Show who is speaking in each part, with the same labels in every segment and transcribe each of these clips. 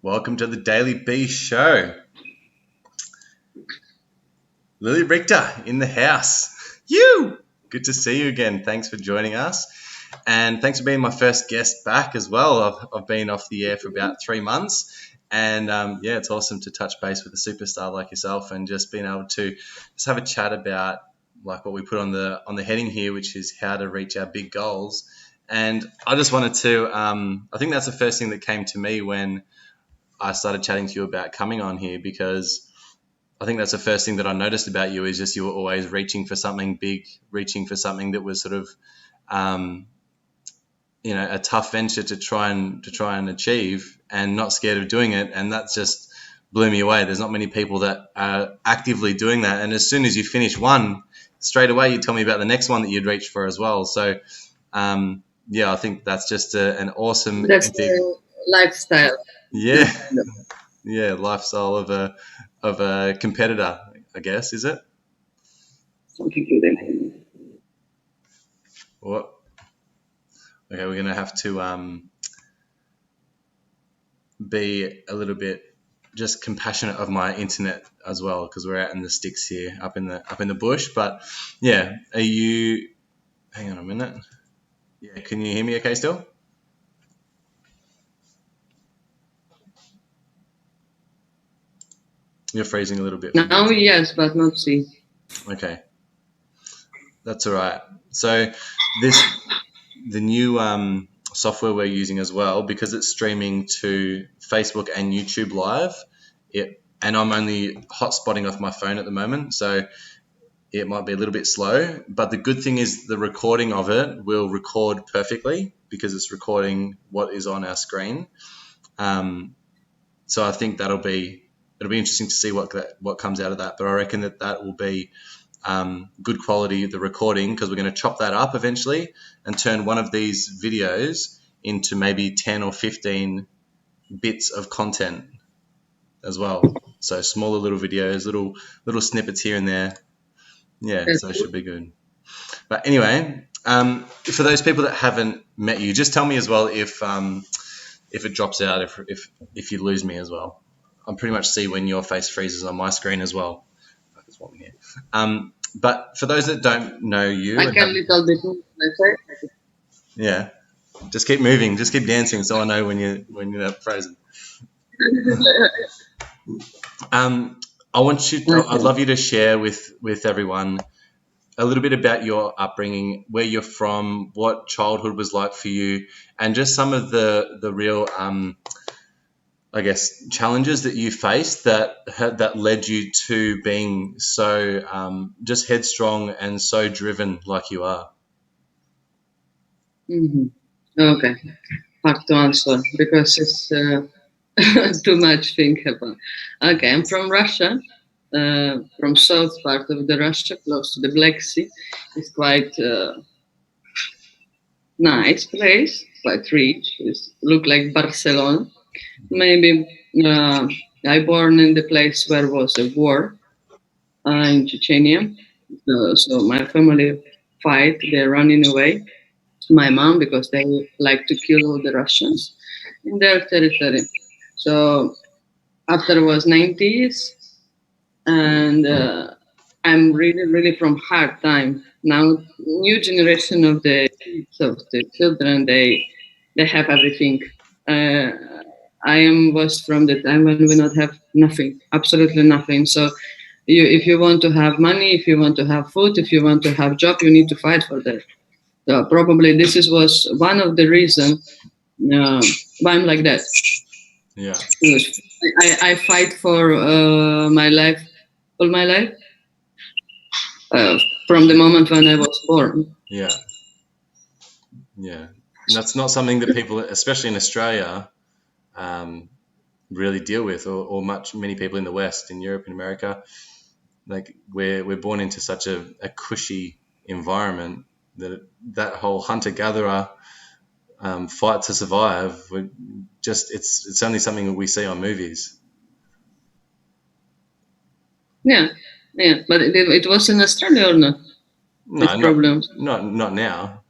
Speaker 1: Welcome to the Daily B Show. Lilly Rikhter in the house. You! Good to see you again. Thanks for joining us. And thanks for being my first guest back as well. I've been off the air for about 3 months. And it's awesome to touch base with a superstar like yourself and just being able to just have a chat about like what we put on the heading here, which is how to reach our big goals. And I just wanted to, I think that's the first thing that came to me when I started chatting to you about coming on here, because I think that's the first thing that I noticed about you is just you were always reaching for something big, reaching for something that was sort of, a tough venture to try and achieve, and not scared of doing it. And that just blew me away. There's not many people that are actively doing that. And as soon as you finish one, straight away you tell me about the next one that you'd reached for as well. So, I think that's just an awesome.
Speaker 2: That's the lifestyle.
Speaker 1: Yeah, yeah, lifestyle of a competitor, I guess, is it?
Speaker 2: Something to them.
Speaker 1: What? Okay, we're gonna have to be a little bit just compassionate of my internet as well, because we're out in the sticks here, up in the bush. But yeah, are you? Hang on a minute. Yeah, can you hear me? Okay, still? You're freezing a little bit.
Speaker 2: Now, yes, but not see.
Speaker 1: Okay, that's all right. So the new software we're using as well, because it's streaming to Facebook and YouTube Live. And I'm only hotspotting off my phone at the moment, so it might be a little bit slow. But the good thing is the recording of it will record perfectly because it's recording what is on our screen. So I think it'll be interesting to see what comes out of that. But I reckon that will be good quality, the recording, because we're going to chop that up eventually and turn one of these videos into maybe 10 or 15 bits of content as well. So smaller little videos, little snippets here and there. Yeah, so it should be good. But anyway, for those people that haven't met you, just tell me as well if it drops out, if you lose me as well. I pretty much see when your face freezes on my screen as well. There's one here. But for those that don't know you,
Speaker 2: I can little bit move my face.
Speaker 1: Yeah, just keep moving, just keep dancing, so I know when you're frozen. I'd love you to share with everyone a little bit about your upbringing, where you're from, what childhood was like for you, and just some of the real, I guess, challenges that you faced that led you to being so just headstrong and so driven like you are.
Speaker 2: Mm-hmm. Okay, hard to answer because it's too much to think about. Okay, I'm from Russia, from south part of the Russia, close to the Black Sea. It's quite nice place, quite rich. It look like Barcelona. Maybe I born in the place where was a war in Chechnya. So my family fight. They're running away. My mom, because they like to kill all the Russians in their territory. So after was 90s, and I'm really, really from hard time. Now, new generation of the children, they have everything. Was from the time when we not have nothing, absolutely nothing. So if you want to have money, if you want to have food, if you want to have job, you need to fight for that. So probably this was one of the reasons why I'm like that.
Speaker 1: Yeah.
Speaker 2: I fight for my life, all my life, from the moment when I was born.
Speaker 1: Yeah. Yeah. And that's not something that people, especially in Australia, really deal with, or many people in the West, in Europe and America. Like we're born into such a cushy environment that whole hunter-gatherer fight to survive. It's only something that we see on movies.
Speaker 2: Yeah, but it was in Australia or not?
Speaker 1: No,
Speaker 2: problems.
Speaker 1: Not now.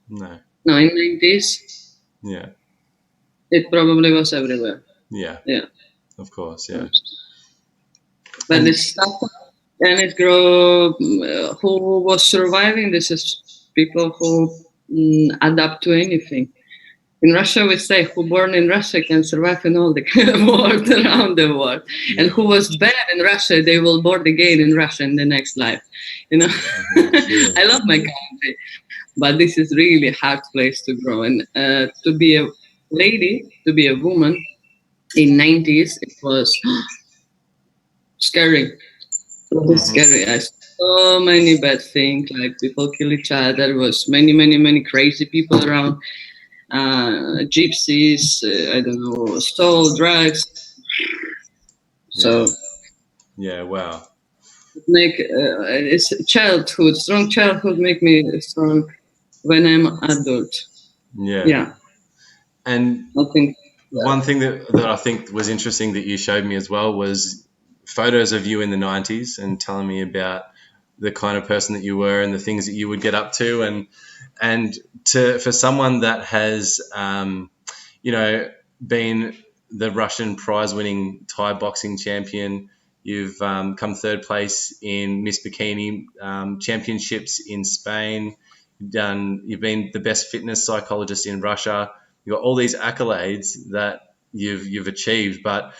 Speaker 1: No.
Speaker 2: No, in 90s.
Speaker 1: Yeah.
Speaker 2: It probably was everywhere.
Speaker 1: Yeah.
Speaker 2: Yeah.
Speaker 1: Of course. Yeah.
Speaker 2: But
Speaker 1: And
Speaker 2: this stuff, and it grow. Who was surviving? This is people who adapt to anything. In Russia, we say who born in Russia can survive in all the world around the world, and
Speaker 1: yeah.
Speaker 2: who was bad in Russia, they will born again in Russia in the next life. You know,
Speaker 1: True.
Speaker 2: I love my country, but this is really hard place to grow. And to be a lady, to be a woman in 90s, it was scary. It was
Speaker 1: Mhm.
Speaker 2: scary. I saw so many bad things, like people kill each other. There was many, many, many crazy people around. Gypsies, I don't know, stole drugs.
Speaker 1: Yeah.
Speaker 2: So
Speaker 1: Yeah. Wow.
Speaker 2: make it's childhood, strong childhood make me strong when I'm adult.
Speaker 1: Yeah.
Speaker 2: Yeah,
Speaker 1: And
Speaker 2: I think.
Speaker 1: one thing that I think was interesting that you showed me as well was photos of you in the 90s and telling me about the kind of person that you were and the things that you would get up to, and to for someone that has you know been the Russian prize-winning Thai boxing champion. You've come third place in Miss Bikini championships in Spain. You've been the best fitness psychologist in Russia. You've got all these accolades that you've achieved. But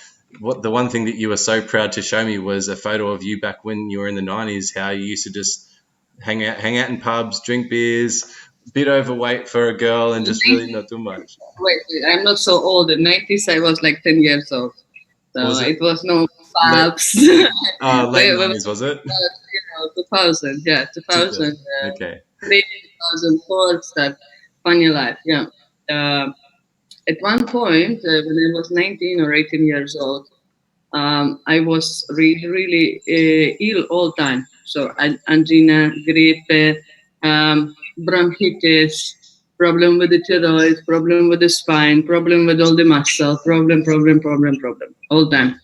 Speaker 1: the one thing that you were so proud to show me was a photo of you back when you were in the 90s. How you used to just hang out in pubs, drink beers, bit overweight for a girl, and just really not do much.
Speaker 2: Wait, I'm not so old. In 90s, I was like 10 years old.
Speaker 1: Or
Speaker 2: So
Speaker 1: was it
Speaker 2: it was no
Speaker 1: late
Speaker 2: pubs. we,
Speaker 1: late
Speaker 2: we
Speaker 1: 90s? Was it?
Speaker 2: 2000, yeah, 2000,
Speaker 1: Okay.
Speaker 2: 2004, start Funny Life, yeah. Uh, at one point, when I was 19 or 18 years old, I was really, really ill all time. So angina, grippe, bronchitis, problem with the thyroid, problem with the spine, problem with all the muscle, problem, all time.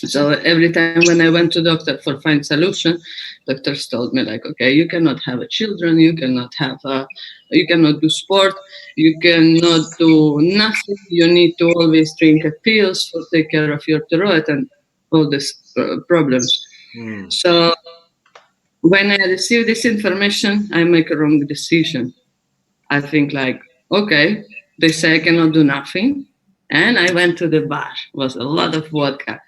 Speaker 2: So every time when I went to doctor for find solution, doctors told me like, okay, you cannot have a children, you cannot do sport, you cannot do nothing. You need to always drink pills for take care of your thyroid and all these problems.
Speaker 1: Mm.
Speaker 2: So when I receive this information, I make a wrong decision. I think like, okay, they say I cannot do nothing, and I went to the bar. It was a lot of vodka,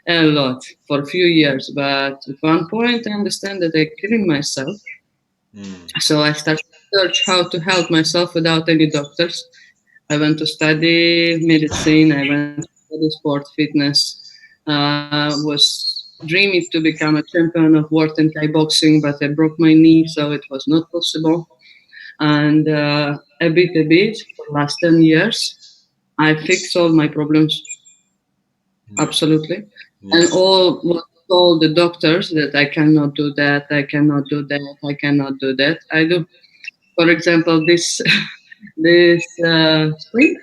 Speaker 2: a lot for a few years. But at one point, I understand that I'm killing myself.
Speaker 1: Mm.
Speaker 2: So I started to search how to help myself without any doctors. I went to study medicine. I went to study sport fitness. Was dreaming to become a champion of world in Thai boxing, but I broke my knee, so it was not possible. And a bit for last 10 years, I fixed all my problems
Speaker 1: Yeah.
Speaker 2: absolutely.
Speaker 1: Yeah.
Speaker 2: And all what told the doctors that I cannot do that, I cannot do that, I cannot do that. I do. For example, this this spring,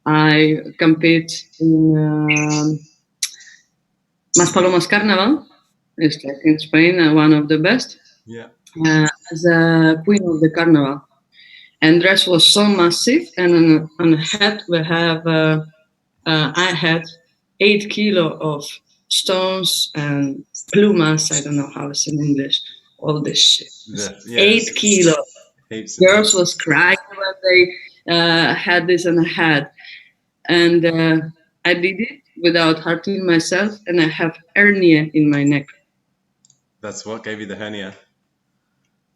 Speaker 2: I compete in Maspalomas Carnival. It's like in Spain, one of the best,
Speaker 1: Yeah.
Speaker 2: as a queen of the carnival. And dress was so massive, and on the head we have. I had 8 kilo of stones and plumas. I don't know how it's in English. All this shit.
Speaker 1: Yes.
Speaker 2: 8 kilo.
Speaker 1: Heaps and
Speaker 2: Girls
Speaker 1: heaps.
Speaker 2: was crying when they had this on the head, and I did it without hurting myself, and I have hernia in my neck.
Speaker 1: That's what gave you the hernia.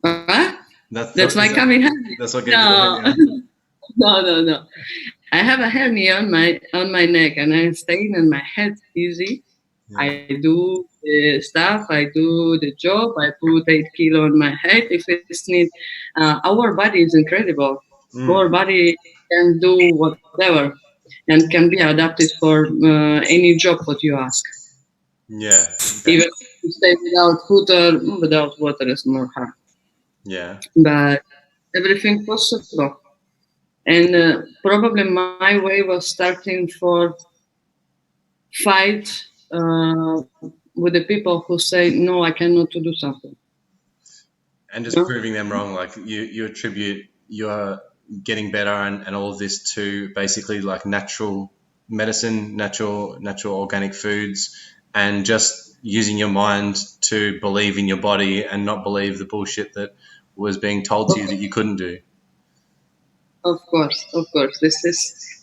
Speaker 2: What?
Speaker 1: That's
Speaker 2: That's
Speaker 1: is
Speaker 2: my
Speaker 1: that
Speaker 2: coming hernia.
Speaker 1: that's what gave you the
Speaker 2: No,
Speaker 1: hernia.
Speaker 2: no. I have a hernia on my neck, and I'm staying on my head easy.
Speaker 1: Yeah.
Speaker 2: I do the stuff, I do the job, I put 8 kilo on my head if it's need. Our body is incredible. Our
Speaker 1: Mm.
Speaker 2: body can do whatever and can be adapted for any job what you ask.
Speaker 1: Yeah. Okay.
Speaker 2: Even if you stay without food or without water is more hard.
Speaker 1: Yeah.
Speaker 2: But everything possible. And probably my way was starting for fight with the people who say no, I cannot to do something.
Speaker 1: And just
Speaker 2: No,
Speaker 1: proving them wrong. Like you attribute your getting better and all of this to basically like medicine, natural organic foods, and just using your mind to believe in your body and not believe the bullshit that was being told to you that you couldn't do.
Speaker 2: Of course. This is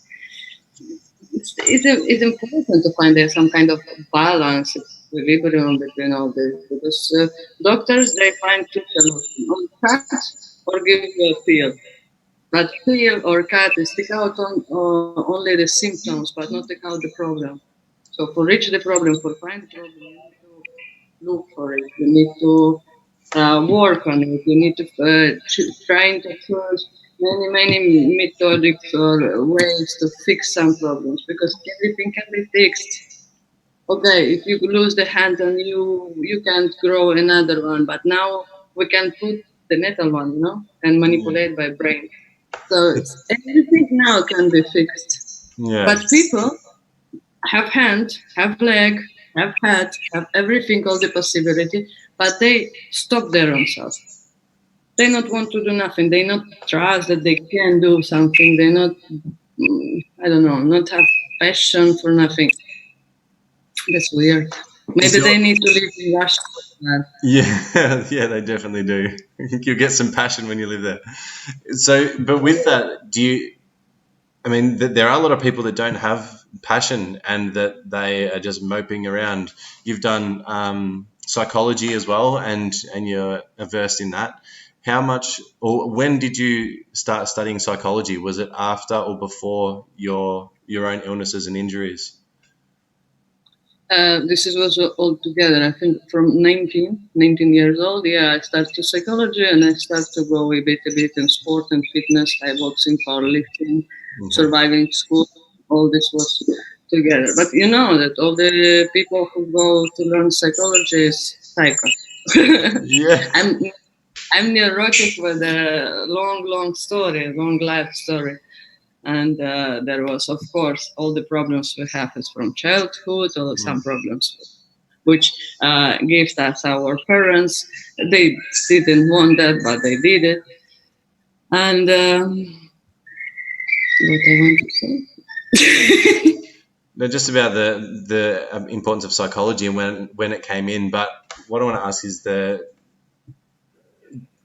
Speaker 2: it's important to find some kind of balance, equilibrium between all this, because doctors, they find two solutions: or cut or give you a pill. But pill or cut is take out only the symptoms, but not take out the problem. So for reach the problem, for find the problem, you need to look for it. You need to work on it. You need to trying to choose many methodics or ways to fix some problems, because everything can be fixed. Okay, if you lose the hand and you can't grow another one, but now we can put the metal one, and manipulate by brain. So everything now can be fixed.
Speaker 1: Yeah.
Speaker 2: But people have hand, have leg, have head, have everything, all the possibility, but they stop their own self. They not want to do nothing. They not trust that they can do something. They not, I don't know, not have passion for nothing. That's weird. Maybe they need to live in Russia.
Speaker 1: Yeah, yeah, they definitely do. You'll get some passion when you live there. So, but with that, I mean, there are a lot of people that don't have passion and that they are just moping around. You've done psychology as well, and you're versed in that. How much, or when did you start studying psychology? Was it after or before your own illnesses and injuries?
Speaker 2: This was all together. I think from 19 years old, I started psychology, and I started to go a bit in sport and fitness, Thai boxing, powerlifting, surviving school. All this was together. But you know that all the people who go to learn psychology is psychos.
Speaker 1: Yeah.
Speaker 2: I'm neurotic with a long story, long life story. And there was, of course, all the problems we have is from childhood, or some problems which gave us our parents. They didn't want that, but they did it. And what I want to say?
Speaker 1: No, just about the importance of psychology and when it came in. But what I want to ask is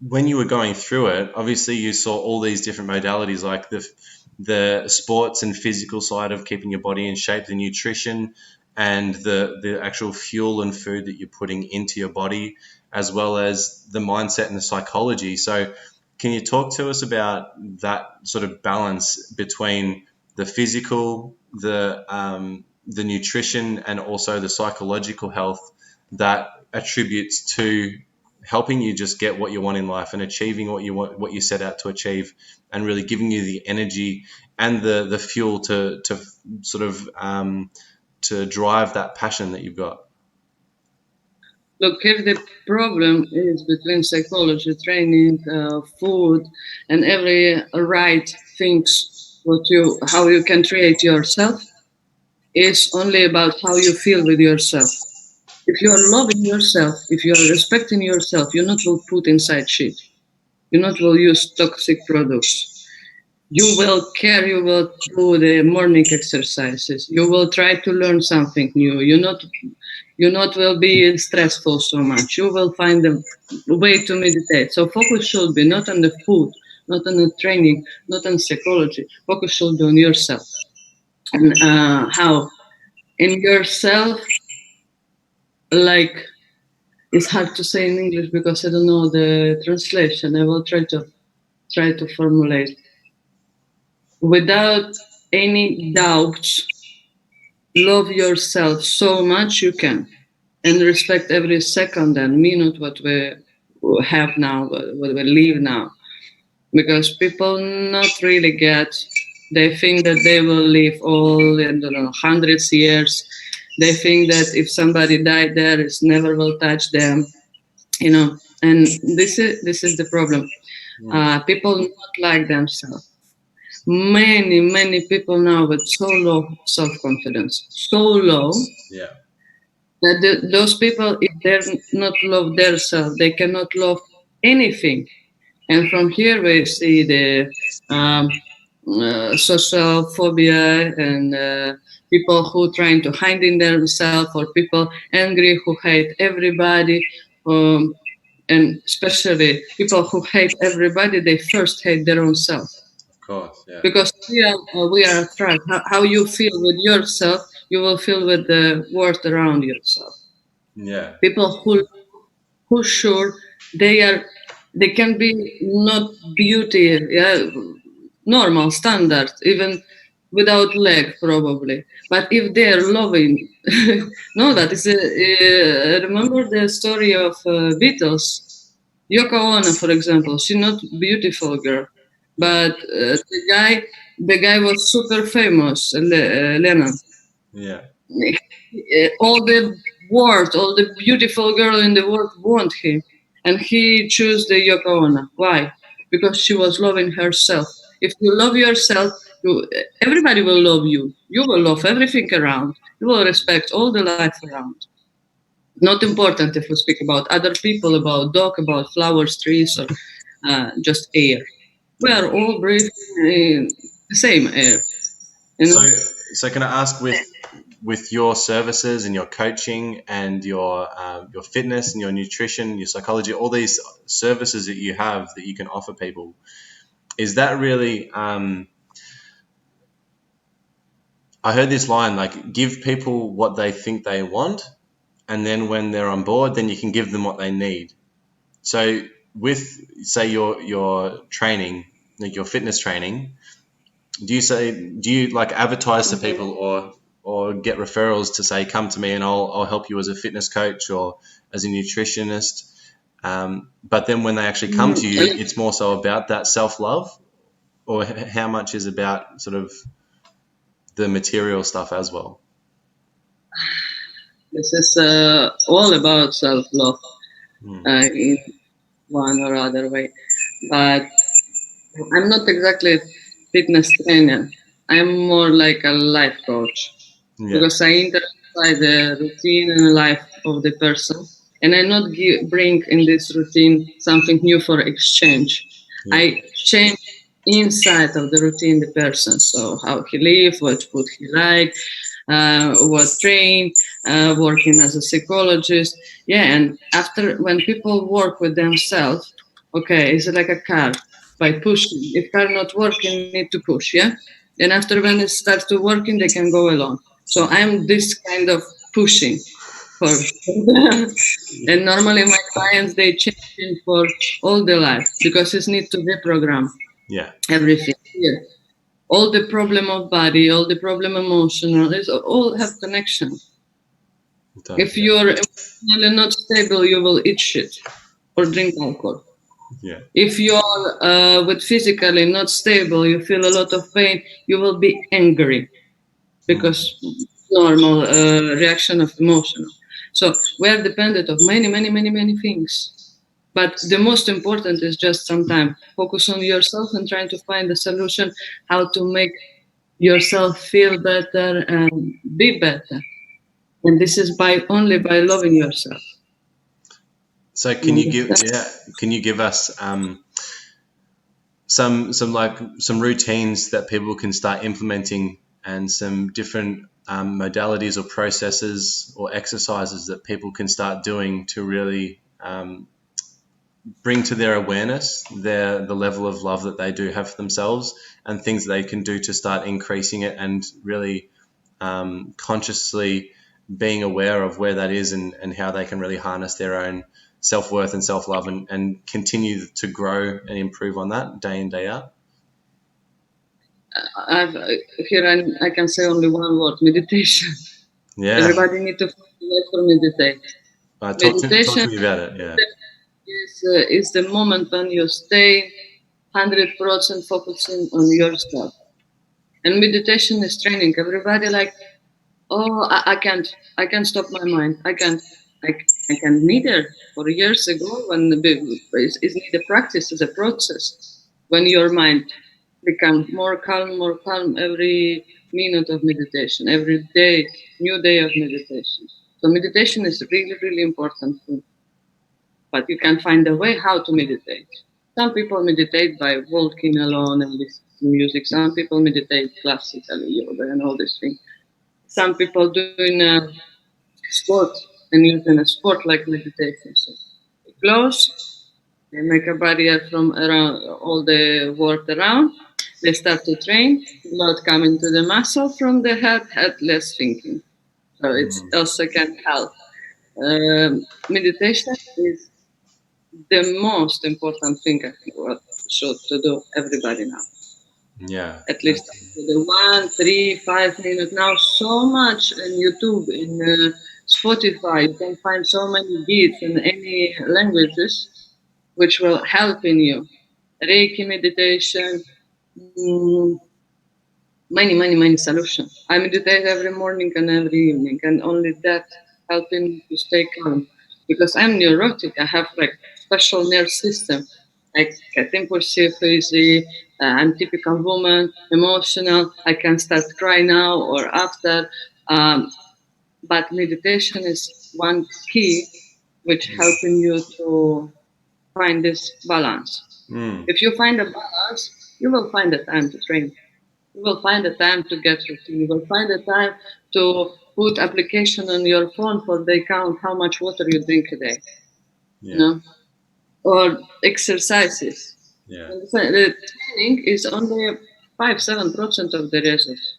Speaker 1: when you were going through it, obviously you saw all these different modalities, like the sports and physical side of keeping your body in shape, the nutrition, and the actual fuel and food that you're putting into your body, as well as the mindset and the psychology. So can you talk to us about that sort of balance between the physical, the nutrition, and also the psychological health that attributes to helping you just get what you want in life and achieving what you want, what you set out to achieve, and really giving you the energy and the fuel to sort of to drive that passion that you've got?
Speaker 2: Look, if the problem is between psychology, training, food, and every right things how you can treat yourself, is only about how you feel with yourself. If you are loving yourself, if you are respecting yourself, you not will put inside shit. You not will use toxic products. You will care, you will do the morning exercises. You will try to learn something new. You not will be stressful so much. You will find a way to meditate. So focus should be not on the food, not on the training, not on psychology. Focus should be on yourself. And how in yourself, like, it's hard to say in English because I don't know the translation. I will try to formulate. Without any doubts, love yourself so much you can, and respect every second and minute what we have now, what we live now. Because people not really get, they think that they will live all, I don't know, hundreds years. They think that if somebody died there, it never will touch them, and this is the problem. People not like themselves. Many people now with so low self-confidence, so low, that those people, if they're not love themselves, they cannot love anything. And from here we see the social phobia and people who trying to hide in themselves, or people angry who hate everybody, and especially people who hate everybody, they first hate their own self.
Speaker 1: Of course, yeah.
Speaker 2: Because we are a tribe. How you feel with yourself, you will feel with the world around yourself.
Speaker 1: Yeah.
Speaker 2: People who sure they can be not beauty, yeah, normal standard, even without leg probably, but if they're loving, no, that is remember the story of Beatles, Yoko Ono, for example. She's not beautiful girl,
Speaker 1: Yeah.
Speaker 2: but the guy was super famous, Lennon.
Speaker 1: Yeah.
Speaker 2: All the beautiful girl in the world want him, and he chose the Yoko Ono. Why? Because she was loving herself. If you love yourself, everybody will love you. You will love everything around. You will respect all the life around. Not important if we speak about other people, about dog, about flowers, trees, or just air. We are all breathing the same air, you
Speaker 1: So,
Speaker 2: know.
Speaker 1: so can I ask, with your services and your coaching and your fitness and your nutrition, your psychology, all these services that you have that you can offer people, is that really? I heard this line, like, give people what they think they want, and then when they're on board, then you can give them what they need. So, with, say, your training, like your fitness training, do you like advertise to people, or get referrals to say, come to me and I'll help you as a fitness coach or as a nutritionist, but then when they actually come to you, it's more so about that self-love, or how much is about sort of the material stuff as well?
Speaker 2: This is all about self-love
Speaker 1: Mm.
Speaker 2: in one or other way. But I'm not exactly a fitness trainer. I'm more like a life coach,
Speaker 1: Yeah.
Speaker 2: because I intensify the routine and life of the person, and I not bring in this routine something new for exchange.
Speaker 1: Yeah.
Speaker 2: I change inside of the routine the person, so how he live, what food he like, what train, working as a psychologist. Yeah, and after when people work with themselves, okay, it's like a car. By pushing, if car not working, need to push, yeah. And after when it starts to working, they can go alone. So I'm this kind of pushing for and normally my clients they change for all the life, because it's need to reprogram
Speaker 1: Yeah.
Speaker 2: everything here. All the problem of body, all the problem emotional, is all have connection.
Speaker 1: It does.
Speaker 2: If you're emotionally not stable, you will eat shit or drink alcohol.
Speaker 1: Yeah.
Speaker 2: If you're with physically not stable, you feel a lot of pain, you will be angry,
Speaker 1: Mm.
Speaker 2: because normal reaction of emotional. So we are dependent of many, many, many, many things. But the most important is just sometimes focus on yourself and trying to find a solution how to make yourself feel better and be better. And this is by only by loving yourself.
Speaker 1: So
Speaker 2: You understand?
Speaker 1: can you give us some routines that people can start implementing, and some different modalities or processes or exercises that people can start doing to really bring to their awareness the level of love that they do have for themselves, and things they can do to start increasing it, and really consciously being aware of where that is, and how they can really harness their own self-worth and self-love, and continue to grow and improve on that day in, day out?
Speaker 2: I've, here I can say only one word: meditation.
Speaker 1: Yeah.
Speaker 2: Everybody need to find a way to meditate.
Speaker 1: Talk to
Speaker 2: Meditation
Speaker 1: me about it. Yeah.
Speaker 2: is the moment when you stay 100% focusing on yourself. And meditation is training. Everybody like, oh, I can't stop my mind. I can neither. For years ago, when it's need a practice, is a process. When your mind become more calm every minute of meditation, every day, new day of meditation. So meditation is really, really important thing. But you can find a way how to meditate. Some people meditate by walking alone and listening to music. Some people meditate classically, yoga and all these things. Some people doing sport and using a sport like meditation. So they close, they make a barrier from around all the world around. They start to train, blood coming to the muscle from the head less thinking. So it's also can help. Meditation is the most important thing I think what should to do everybody now.
Speaker 1: Yeah.
Speaker 2: At least the 1, 3, 5 minutes now. So much in YouTube, in Spotify, you can find so many guides in any languages, which will help in you. Reiki meditation, mm, many solutions. I meditate every morning and every evening, and only that helping me to stay calm. Because I'm neurotic, I have like special nerve system. I get impulsive easy. I'm typical woman, emotional. I can start cry now or after. But meditation is one key which helping you to find this balance.
Speaker 1: Mm.
Speaker 2: If you find a balance, you will find the time to train. You will find the time to get routine. You will find the time to put application on your phone for they count how much water you drink a day, you
Speaker 1: Yeah.
Speaker 2: know, or exercises.
Speaker 1: Yeah.
Speaker 2: The training is only 5-7% of the results.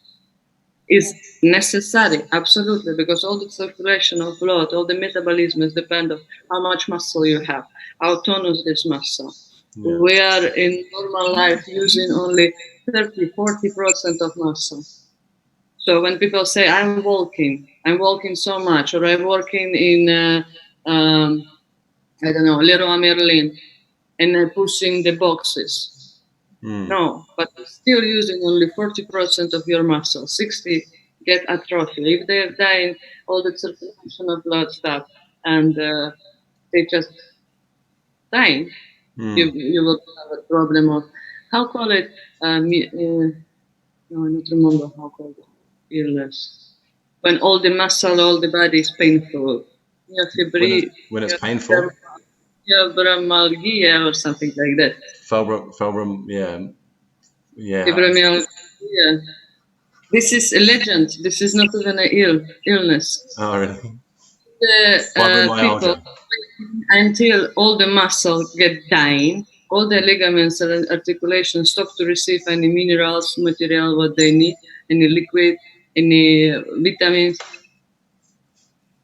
Speaker 2: Is necessary, absolutely, because all the circulation of blood, all the metabolism is depend on how much muscle you have, how tonus this muscle.
Speaker 1: Yeah.
Speaker 2: We are in normal life using only 30-40% of muscle. So when people say I'm walking so much, or I'm working in, I don't know, Leroy Merlin, and I'm pushing the boxes.
Speaker 1: Mm.
Speaker 2: No, but you're still using only 40% of your muscle. 60 get atrophy. If they're dying, all the circulation of blood stop, and they just dying.
Speaker 1: Mm.
Speaker 2: You will have a problem of how call it. No, I don't remember how called it. Illness. When all the muscle, all the body is painful. Yeah,
Speaker 1: When it's painful.
Speaker 2: fibromyalgia or something like that.
Speaker 1: Fulbrum. Yeah. Yeah.
Speaker 2: Fibromyalgia. This is a legend. This is not even an illness.
Speaker 1: Oh, really?
Speaker 2: The people
Speaker 1: Fibromyalgia.
Speaker 2: until all the muscle get dying, all the ligaments and articulations stop to receive any minerals, material what they need, any liquid, any vitamins,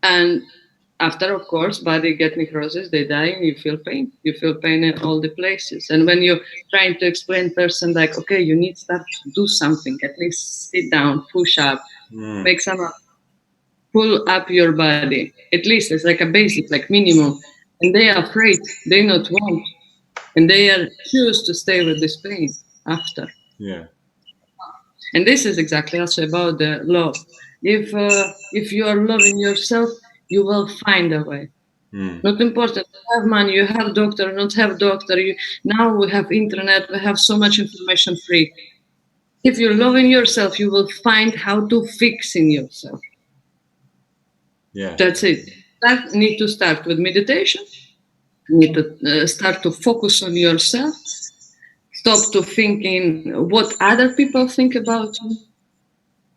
Speaker 2: and after, of course, body get necrosis, they die, and you feel pain. You feel pain in all the places. And when you're trying to explain person like, okay, you need to start to do something, at least sit down, push up,
Speaker 1: Mm.
Speaker 2: make some pull up your body. At least it's like a basic, like minimum. And they are afraid, they not want, and they are choose to stay with this pain after.
Speaker 1: Yeah.
Speaker 2: And this is exactly also about the love. If you are loving yourself, you will find a way.
Speaker 1: Mm.
Speaker 2: Not important. You have money, you have doctor, not have doctor. Now we have internet, we have so much information free. If you're loving yourself, you will find how to fix in yourself.
Speaker 1: Yeah.
Speaker 2: That's it. That need to start with meditation. You need to start to focus on yourself. Stop to thinking what other people think about you.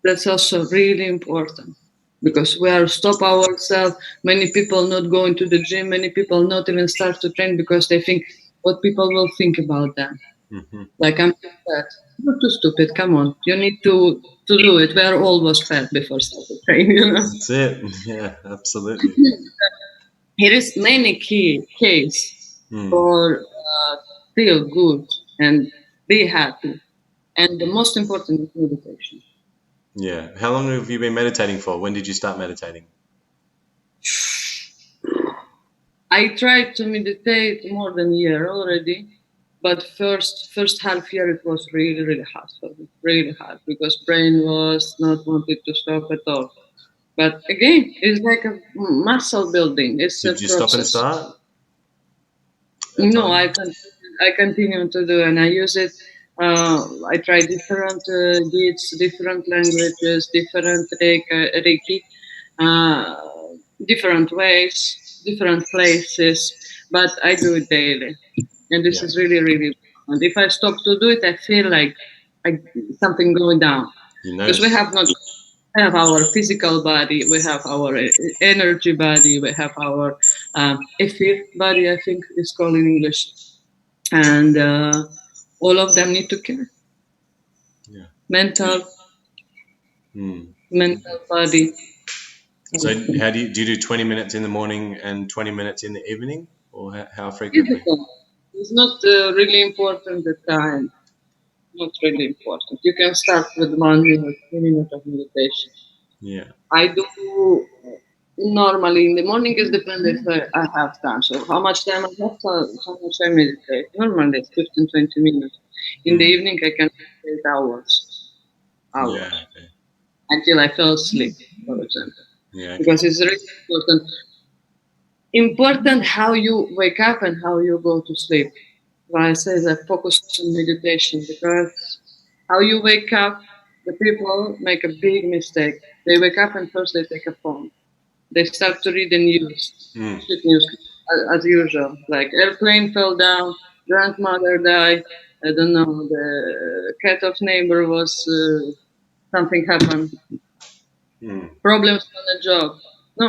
Speaker 2: That's also really important because we are stop ourselves. Many people not going to the gym. Many people not even start to train because they think what people will think about them.
Speaker 1: Mm-hmm.
Speaker 2: Like I'm too fat. You're too stupid. Come on, you need to do it. We are always fat before starting training. You know.
Speaker 1: That's it. Yeah. Absolutely.
Speaker 2: Here is many key case
Speaker 1: Mm.
Speaker 2: for feel good and be happy. And the most important is meditation.
Speaker 1: Yeah. How long have you been meditating for? When did you start meditating?
Speaker 2: I tried to meditate more than a year already, but first half year it was really hard for me, really hard because brain was not wanted to stop at all. But again, it's like a muscle building. It's a
Speaker 1: Did you stop and
Speaker 2: process.
Speaker 1: start at
Speaker 2: No,
Speaker 1: time?
Speaker 2: I continue to do, and I use it. I try different beats, different languages, different Reiki, uh, different ways, different places, but I do it daily, and this
Speaker 1: Yeah.
Speaker 2: is really. And if I stop to do it, I feel like something going down
Speaker 1: You
Speaker 2: because we
Speaker 1: notice.
Speaker 2: have not have our physical body, we have our energy body, we have our ether body, I think it's called in English, and all of them need to care.
Speaker 1: Yeah.
Speaker 2: Mental,
Speaker 1: Mm.
Speaker 2: mental body.
Speaker 1: So how do you do 20 minutes in the morning and 20 minutes in the evening, or how frequently?
Speaker 2: It's not really important the time. Not really important. You can start with 1 minute, 2 minutes of meditation.
Speaker 1: Yeah.
Speaker 2: I do normally in the morning. It depends if I have time. So how much time I have, how much I meditate. Normally it's 15, 20 minutes. In the
Speaker 1: Mm.
Speaker 2: evening I can meditate hours
Speaker 1: Yeah. Okay.
Speaker 2: until I fall asleep, for example.
Speaker 1: Yeah. Okay.
Speaker 2: Because it's really important how you wake up and how you go to sleep. Why I say that focus on meditation, because how you wake up, the people make a big mistake. They wake up and first they take a phone. They start to read the news,
Speaker 1: Mm.
Speaker 2: shit news, as usual. Like airplane fell down, grandmother died. I don't know. The cat of neighbor was something happened.
Speaker 1: Mm.
Speaker 2: Problems on the job. No.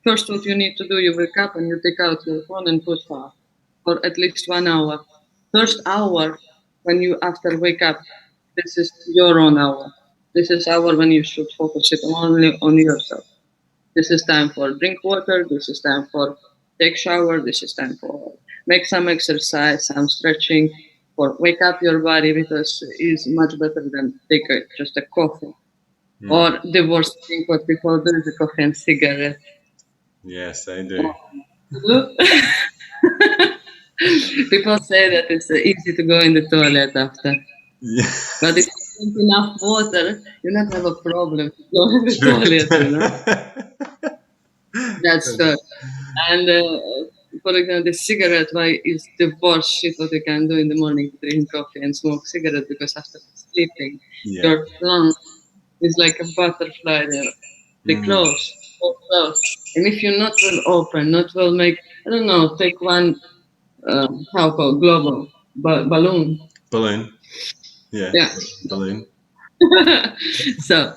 Speaker 2: First, what you need to do, you wake up and you take out your phone and put for at least 1 hour. First hour when you after wake up, this is your own hour. This is hour when you should focus it only on yourself. This is time for drink water. This is time for take shower. This is time for make some exercise, some stretching, for wake up your body because it's much better than take just a coffee.
Speaker 1: Mm.
Speaker 2: Or the worst thing what people do is a coffee and cigarette.
Speaker 1: Yes, they do.
Speaker 2: People say that it's easy to go in the toilet after,
Speaker 1: Yeah.
Speaker 2: but if you drink enough water, you not have a problem to go in the
Speaker 1: True.
Speaker 2: toilet. That's and for example, the cigarette, why is the worst shit what you can do in the morning? Drink coffee and smoke cigarette because after sleeping,
Speaker 1: Yeah.
Speaker 2: your lung is like a butterfly. They
Speaker 1: Mm.
Speaker 2: close, all close, and if you not will open, not will make. I don't know. Take one how called global balloon.
Speaker 1: Balloon. Yeah.
Speaker 2: Yeah.
Speaker 1: Balloon.
Speaker 2: So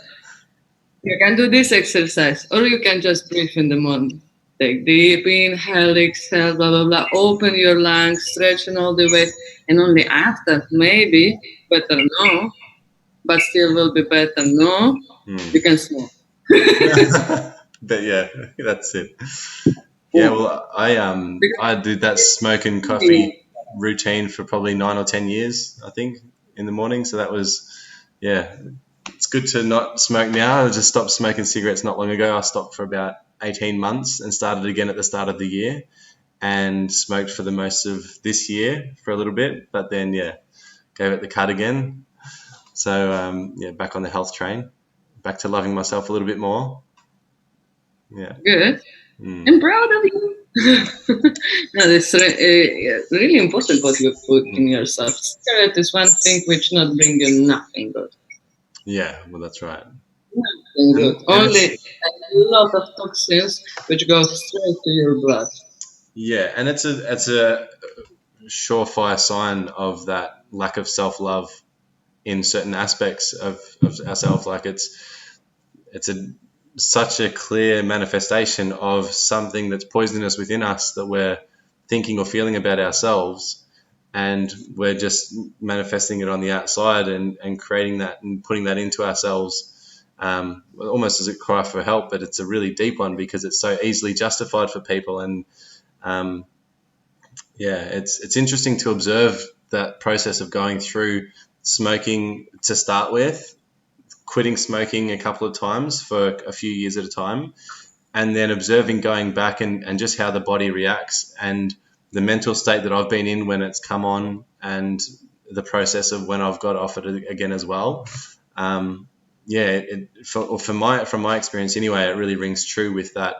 Speaker 2: you can do this exercise, or you can just breathe in the morning. Take deep inhale, exhale, blah blah blah. Open your lungs, stretch in all the way, and only after maybe better no, but still will be better no.
Speaker 1: Mm.
Speaker 2: You can smoke.
Speaker 1: But yeah, that's it. Yeah, well, I did that smoke and coffee routine for probably 9 or 10 years, I think, in the morning. So that was, yeah, it's good to not smoke now. I just stopped smoking cigarettes not long ago. I stopped for about 18 months and started again at the start of the year, and smoked for the most of this year for a little bit, but then yeah, gave it the cut again. So yeah, back on the health train, back to loving myself a little bit more. Yeah.
Speaker 2: Good.
Speaker 1: Mm.
Speaker 2: I'm proud of you. No, it's really important what you put in yourself. Cigarette is one thing which not bring you nothing good.
Speaker 1: Yeah, well, that's right.
Speaker 2: Nothing good.
Speaker 1: And
Speaker 2: Only
Speaker 1: it's
Speaker 2: a lot of toxins which go straight to your blood.
Speaker 1: yeah, and it's a surefire sign of that lack of self love in certain aspects of ourselves. Like it's such a clear manifestation of something that's poisonous within us that we're thinking or feeling about ourselves, and we're just manifesting it on the outside and creating that and putting that into ourselves, almost as a cry for help. But it's a really deep one because it's so easily justified for people. And um, yeah, it's interesting to observe that process of going through smoking to start with, quitting smoking a couple of times for a few years at a time, and then observing going back and just how the body reacts and the mental state that I've been in when it's come on, and the process of when I've got off it again as well. Yeah, from my experience anyway, it really rings true with that.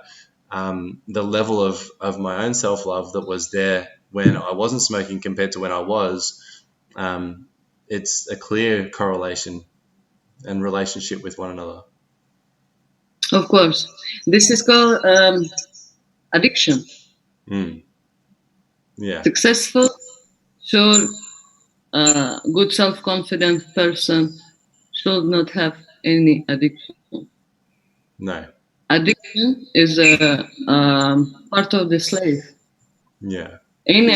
Speaker 1: The level of my own self-love that was there when I wasn't smoking compared to when I was, it's a clear correlation and relationship with one another.
Speaker 2: Of course. This is called addiction.
Speaker 1: Mm. Yeah.
Speaker 2: Successful, sure, good self-confident person should not have any addiction.
Speaker 1: No.
Speaker 2: Addiction is a part of the slave.
Speaker 1: Yeah.
Speaker 2: In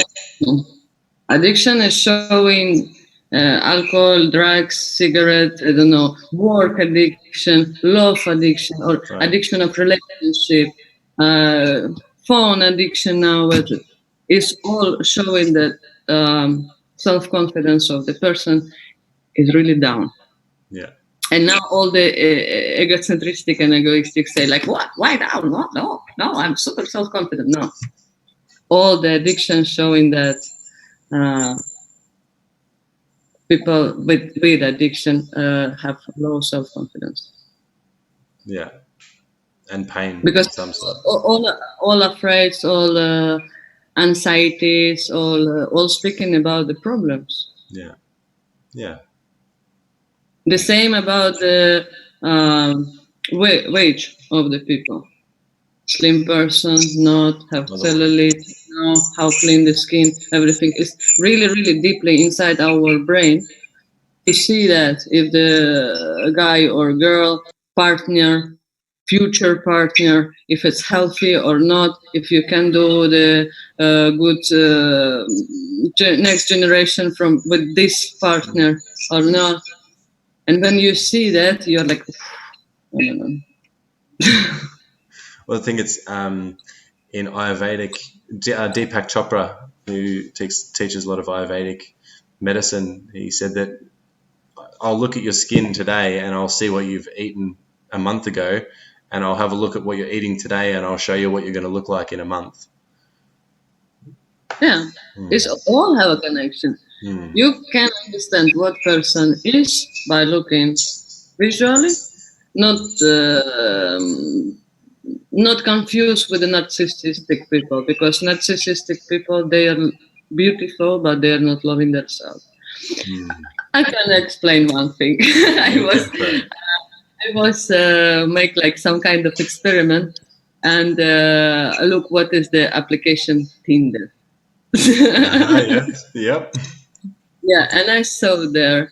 Speaker 2: addiction is showing alcohol, drugs, cigarette, I don't know, work addiction, love addiction, or
Speaker 1: Right.
Speaker 2: addiction of relationship, uh, phone addiction now. Is all showing that self-confidence of the person is really down.
Speaker 1: Yeah.
Speaker 2: And now all the egocentristic and egoistic say like, what? Why down? What? No, I'm super self-confident. No. All the addictions showing that uh, people with addiction have low self-confidence
Speaker 1: Yeah. And pain
Speaker 2: because
Speaker 1: of some sort.
Speaker 2: all afraid, all anxieties, all speaking about the problems.
Speaker 1: Yeah. Yeah.
Speaker 2: The same about the wage of the people. Slim person, not have cellulite, no, how clean the skin, everything is really, really deeply inside our brain to see that if the guy or girl, partner, future partner, if it's healthy or not, if you can do the good next generation from with this partner or not. And when you see that, you're like, I don't know.
Speaker 1: Well, I think it's in Ayurvedic, Deepak Chopra, who teaches a lot of Ayurvedic medicine. He said that I'll look at your skin today and I'll see what you've eaten a month ago, and I'll have a look at what you're eating today and I'll show you what you're going to look like in a month.
Speaker 2: Yeah, it's all have a connection. You can understand what person is by looking visually, not not confused with the narcissistic people, because narcissistic people, they are beautiful but they are not loving themselves. I can explain one thing. I was make like some kind of experiment and look what is the application Tinder.
Speaker 1: Yes. Yep.
Speaker 2: Yeah, and I saw there.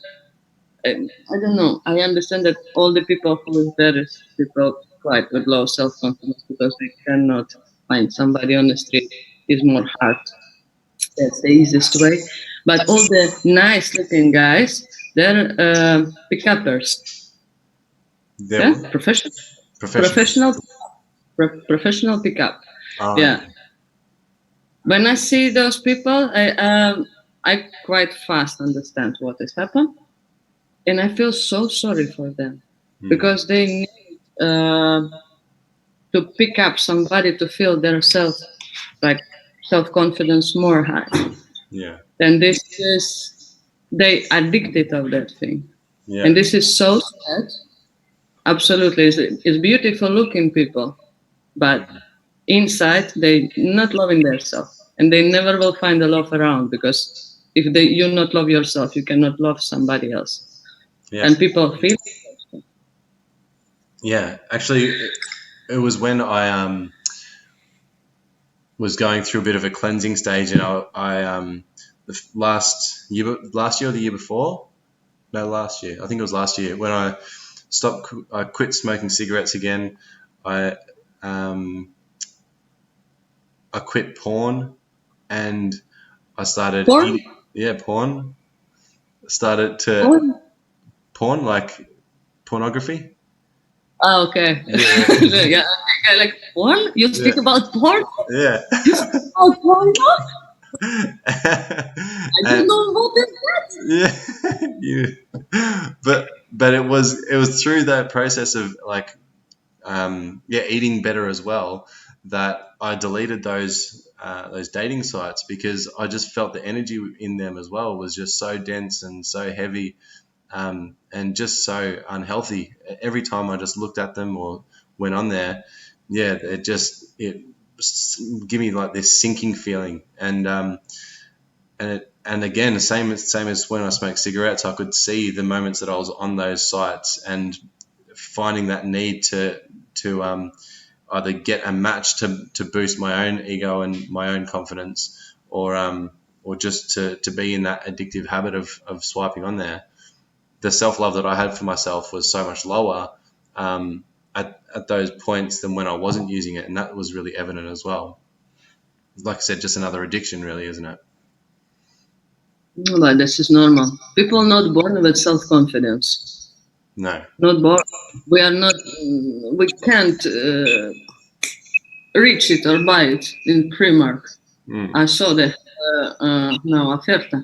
Speaker 2: I don't know. I understand that all the people who is there is people quite with low self confidence because they cannot find somebody on the street. Is more hard. That's the easiest way. But all the nice looking guys, they're pick-uppers.
Speaker 1: They're
Speaker 2: Yeah, professional,
Speaker 1: professional.
Speaker 2: professional, professional pickup.
Speaker 1: Oh,
Speaker 2: Yeah. When I see those people, I quite fast understand what has happened, and I feel so sorry for them because they need to pick up somebody to feel their self confidence more high.
Speaker 1: yeah.
Speaker 2: And this is they addicted of that thing,
Speaker 1: Yeah.
Speaker 2: and this is so sad. Absolutely, it's beautiful looking people, but inside they not loving themselves, and they never will find the love around because if you not love yourself, you cannot love somebody else.
Speaker 1: Yeah.
Speaker 2: And people feel
Speaker 1: Yeah. Actually, it was when I was going through a bit of a cleansing stage, and I the last year or the year before, no, last year. I think it was last year when I quit smoking cigarettes again. I um, I quit porn, and I started
Speaker 2: porn.
Speaker 1: eating. Yeah, porn. Started to
Speaker 2: Porn.
Speaker 1: porn, like pornography.
Speaker 2: Oh, okay.
Speaker 1: Yeah,
Speaker 2: Yeah, okay, like porn. You
Speaker 1: yeah,
Speaker 2: speak about porn.
Speaker 1: yeah.
Speaker 2: You speak about porn. I don't
Speaker 1: And
Speaker 2: know what is that.
Speaker 1: yeah, but it was through that process of like eating better as well that I deleted those dating sites because I just felt the energy in them as well was just so dense and so heavy, and just so unhealthy. Every time I just looked at them or went on there, yeah, it give me like this sinking feeling, and again, same as when I smoked cigarettes, I could see the moments that I was on those sites and finding that need to either get a match to boost my own ego and my own confidence, or just to be in that addictive habit of swiping on there. The self love that I had for myself was so much lower, at those points than when I wasn't using it, and that was really evident as well. Like I said, just another addiction, really, isn't it?
Speaker 2: But this is normal. People not born with self-confidence.
Speaker 1: No.
Speaker 2: Not born. We are not. We can't reach it or buy it in Primark. I saw that now Aferta,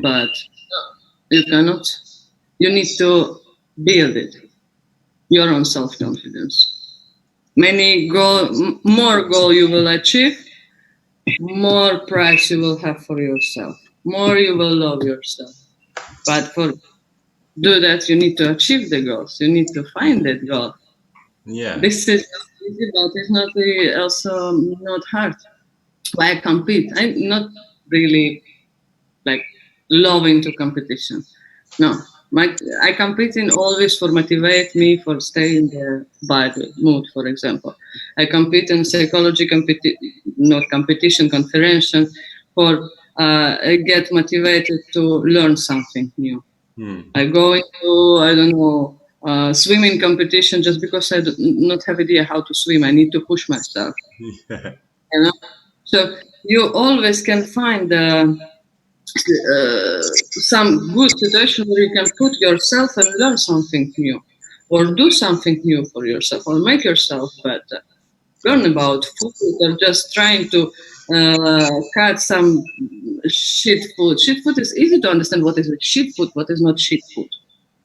Speaker 2: but you cannot. You need to build it. Your own self-confidence. More goal you will achieve, more price you will have for yourself, more you will love yourself. But for do that, you need to achieve the goals. You need to find that goal.
Speaker 1: Yeah.
Speaker 2: This is easy, but it's not also not hard. Why I compete? I'm not really like loving to competition. No, I compete in always for motivate me for stay in the bad mood. For example, I compete in psychology not competition conference for get motivated to learn something new. I go into I don't know swimming competition just because I do not have idea how to swim. I need to push myself.
Speaker 1: Yeah.
Speaker 2: You know, so you always can find some good situation where you can put yourself and learn something new, or do something new for yourself, or make yourself better. Learn about food, or just trying to cut some shit food. Shit food is easy to understand what is shit food, what is not shit food.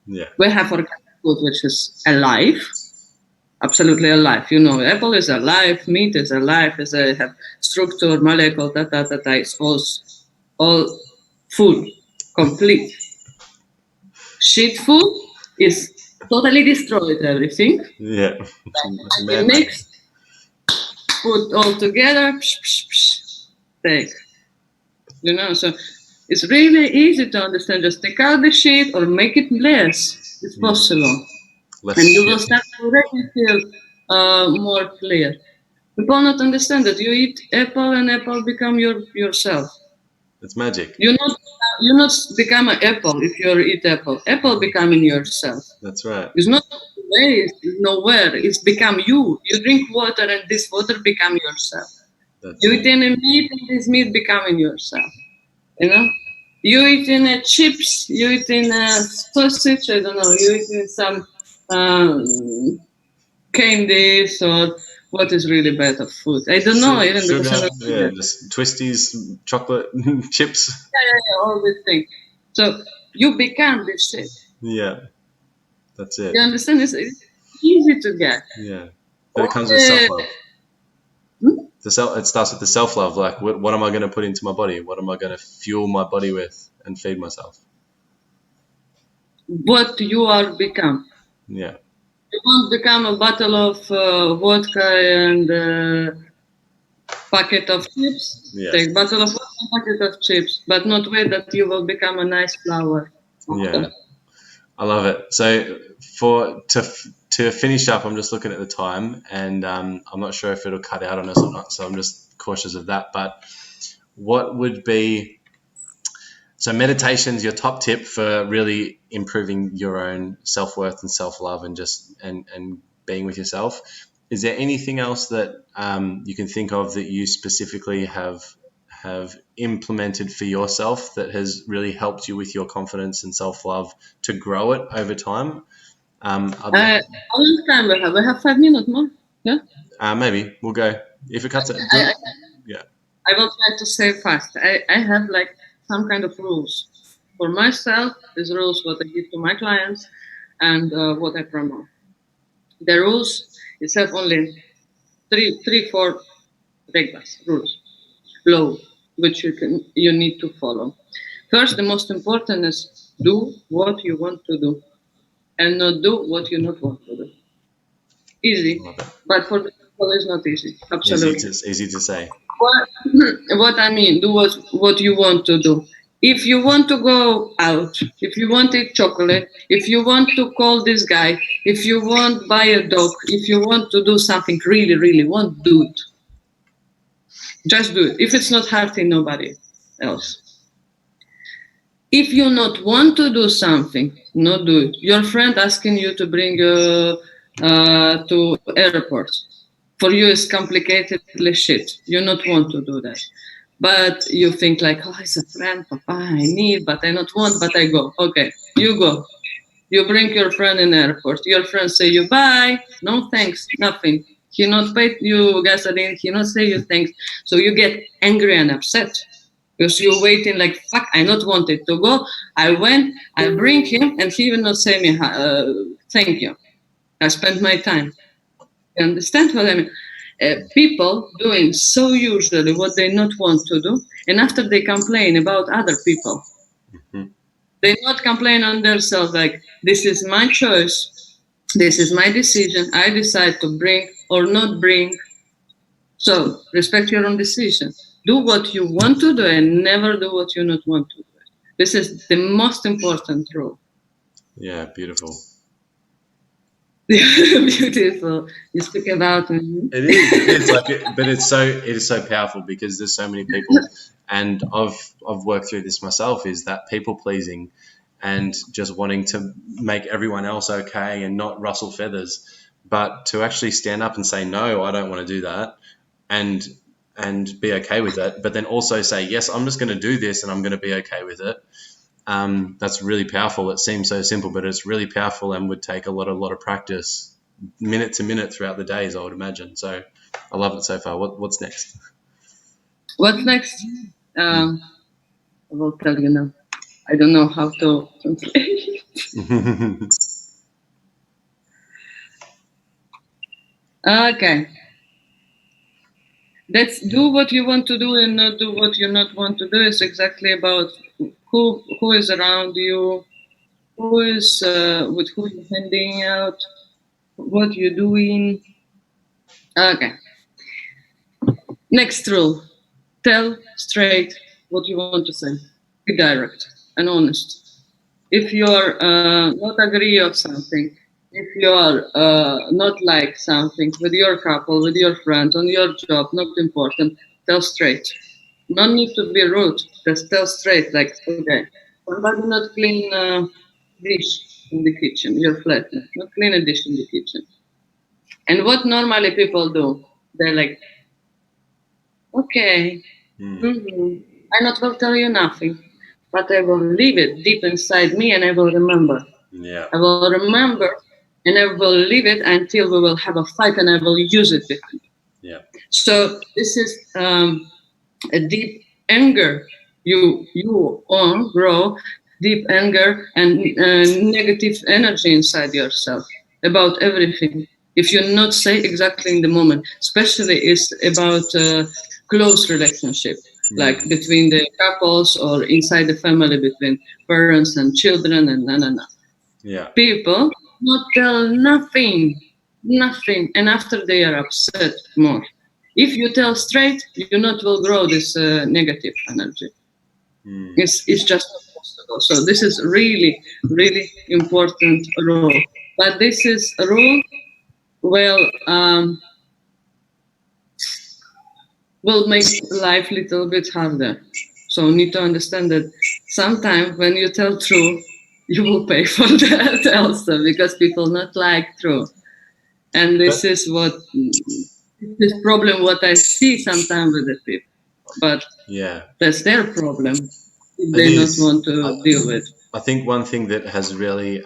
Speaker 1: Yeah.
Speaker 2: We have organic food which is alive, absolutely alive. You know, apple is alive, meat is alive, is a have structure, molecule, it's all full, complete. Shit food is totally destroyed everything.
Speaker 1: Yeah.
Speaker 2: You mix, put all together, take. You know, so it's really easy to understand. Just take out the shit or make it less. It's possible.
Speaker 1: Less
Speaker 2: and you
Speaker 1: shit.
Speaker 2: will start to already feel more clear. People not understand that you eat apple and apple become yourself.
Speaker 1: It's magic.
Speaker 2: You not become an apple if you eat apple. Apple becoming yourself.
Speaker 1: That's right.
Speaker 2: It's not waste, nowhere. It's become you. You drink water and this water become yourself.
Speaker 1: That's
Speaker 2: You
Speaker 1: it.
Speaker 2: eat in a meat and this meat becoming yourself. You know? You eat in a chips, you eat in a sausage, I don't know, you eat in some candies or what is really bad of food. I don't know even
Speaker 1: Sugar,
Speaker 2: because I'm not
Speaker 1: yeah, just twisties, chocolate chips.
Speaker 2: yeah, all these things. So you become this shit.
Speaker 1: Yeah, that's it.
Speaker 2: You understand? It's easy to get.
Speaker 1: Yeah, but it comes with self-love. It starts with the self-love. Like, what am I going to put into my body? What am I going to fuel my body with and feed myself?
Speaker 2: What you are become.
Speaker 1: Yeah.
Speaker 2: You won't become a bottle of vodka and packet of chips.
Speaker 1: Yeah.
Speaker 2: Take bottle of vodka and packet of chips, but not way that you will become a nice flower.
Speaker 1: Yeah. I love it. So to finish up, I'm just looking at the time, and I'm not sure if it'll cut out on us or not. So I'm just cautious of that. But what would be meditation's your top tip for really improving your own self-worth and self-love and just and being with yourself. Is there anything else that you can think of that you specifically have implemented for yourself that has really helped you with your confidence and self-love to grow it over time?
Speaker 2: How long time we have? We have 5 minutes more. Yeah.
Speaker 1: Maybe we'll go. If it cuts it, yeah.
Speaker 2: I will try to say fast. I have like some kind of rules for myself. These rules what I give to my clients and what I promote. The rules is have only three, four reglas, rules, law, which you need to follow. First, the most important is do what you want to do, and not do what you not want to do. Easy, but for the people it's not easy. Absolutely.
Speaker 1: Easy to say.
Speaker 2: What I mean, do what you want to do. If you want to go out, if you want to eat chocolate, if you want to call this guy, if you want to buy a dog, if you want to do something really, really want, do it. Just do it. If it's not hurting nobody else. If you not want to do something, not do it. Your friend asking you to bring to airports. For you, it's complicatedly shit. You not want to do that. But you think like, oh, it's a friend, papa, I need, but I not want, but I go. Okay, you go. You bring your friend in airport. Your friend say you bye. No thanks, nothing. He not paid you gasoline. He not say you thanks. So you get angry and upset because you're waiting like fuck. I not wanted to go. I went. I bring him, and he will not say me thank you. I spent my time. You understand what I mean? People doing so usually what they not want to do, and after they complain about other people, they not complain on themselves like this is my choice, this is my decision. I decide to bring or not bring. So respect your own decision. Do what you want to do and never do what you not want to do. This is the most important rule.
Speaker 1: Yeah, beautiful.
Speaker 2: Beautiful. You speak about
Speaker 1: It is like but it is so powerful because there's so many people, and I've worked through this myself, is that people pleasing and just wanting to make everyone else okay and not rustle feathers, but to actually stand up and say no, I don't want to do that, and be okay with it, but then also say yes, I'm just going to do this and I'm going to be okay with it. That's really powerful. It seems so simple, but it's really powerful and would take a lot of practice, minute to minute throughout the days, I would imagine. So I love it so far. What's next?
Speaker 2: What's next? I will tell you now. I don't know how to translate. Okay. Let's do what you want to do and not do what you not want to do. Is exactly about who is around you, who is with who you're handing out, what you're doing. Okay. Next rule: tell straight what you want to say. Be direct and honest. If you're not agree of something, if you're not like something with your couple, with your friends, on your job, not important, tell straight. No need to be rude. Just tell straight, like, okay, somebody not clean dish in the kitchen, your flatmate, not clean a dish in the kitchen. And what normally people do, they're like, okay, I not will tell you nothing, but I will leave it deep inside me and I will remember.
Speaker 1: Yeah.
Speaker 2: I will remember and I will leave it until we will have a fight and I will use it behind.
Speaker 1: Yeah.
Speaker 2: So this is a deep anger. You on grow deep anger and negative energy inside yourself about everything. If you not say exactly in the moment, especially is about close relationship, like between the couples or inside the family between parents and children and na.
Speaker 1: Yeah.
Speaker 2: People not tell nothing, and after they are upset more. If you tell straight, you not will grow this negative energy. It's just not possible. So this is really important rule. But this is a rule will make life a little bit harder. So you need to understand that sometimes when you tell truth, you will pay for that also because people not like truth. And this is what this problem what I see sometimes with the people. But
Speaker 1: Yeah.
Speaker 2: that's their problem.
Speaker 1: It
Speaker 2: They not
Speaker 1: is.
Speaker 2: want to deal with.
Speaker 1: I think one thing that has really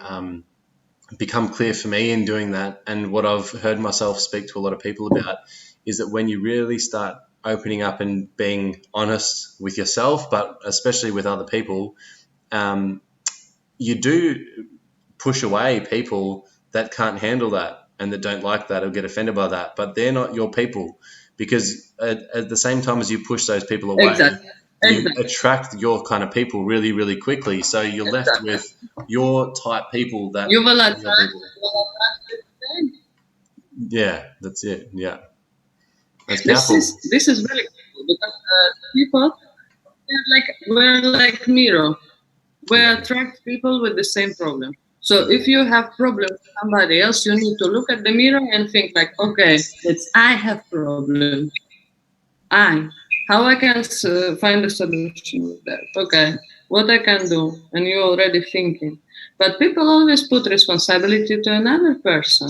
Speaker 1: become clear for me in doing that, and what I've heard myself speak to a lot of people about, is that when you really start opening up and being honest with yourself, but especially with other people, you do push away people that can't handle that and that don't like that or get offended by that, but they're not your people, because at the same time as you push those people away,
Speaker 2: Exactly.
Speaker 1: you attract your kind of people really quickly. So you're left with your type people that
Speaker 2: You will
Speaker 1: your
Speaker 2: attract.
Speaker 1: people. Yeah, that's it. Yeah, that's powerful.
Speaker 2: This is really cool because people we're like mirror. We attract people with the same problem. So if you have problem with somebody else, you need to look at the mirror and think like, okay, it's I have problem. How I can find a solution with that? Okay, what I can do, and you're already thinking. But people always put responsibility to another person.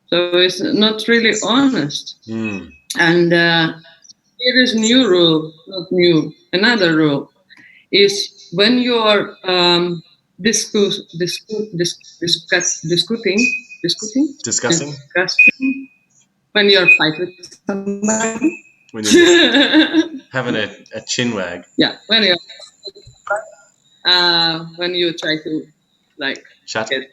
Speaker 2: So it's not really honest.
Speaker 1: Mm.
Speaker 2: And here is new rule, not new. Another rule is when you are
Speaker 1: Discussing
Speaker 2: discussing, when you're fight with somebody.
Speaker 1: when you're having a chin wag.
Speaker 2: Yeah, when you try to like
Speaker 1: Chat.
Speaker 2: get,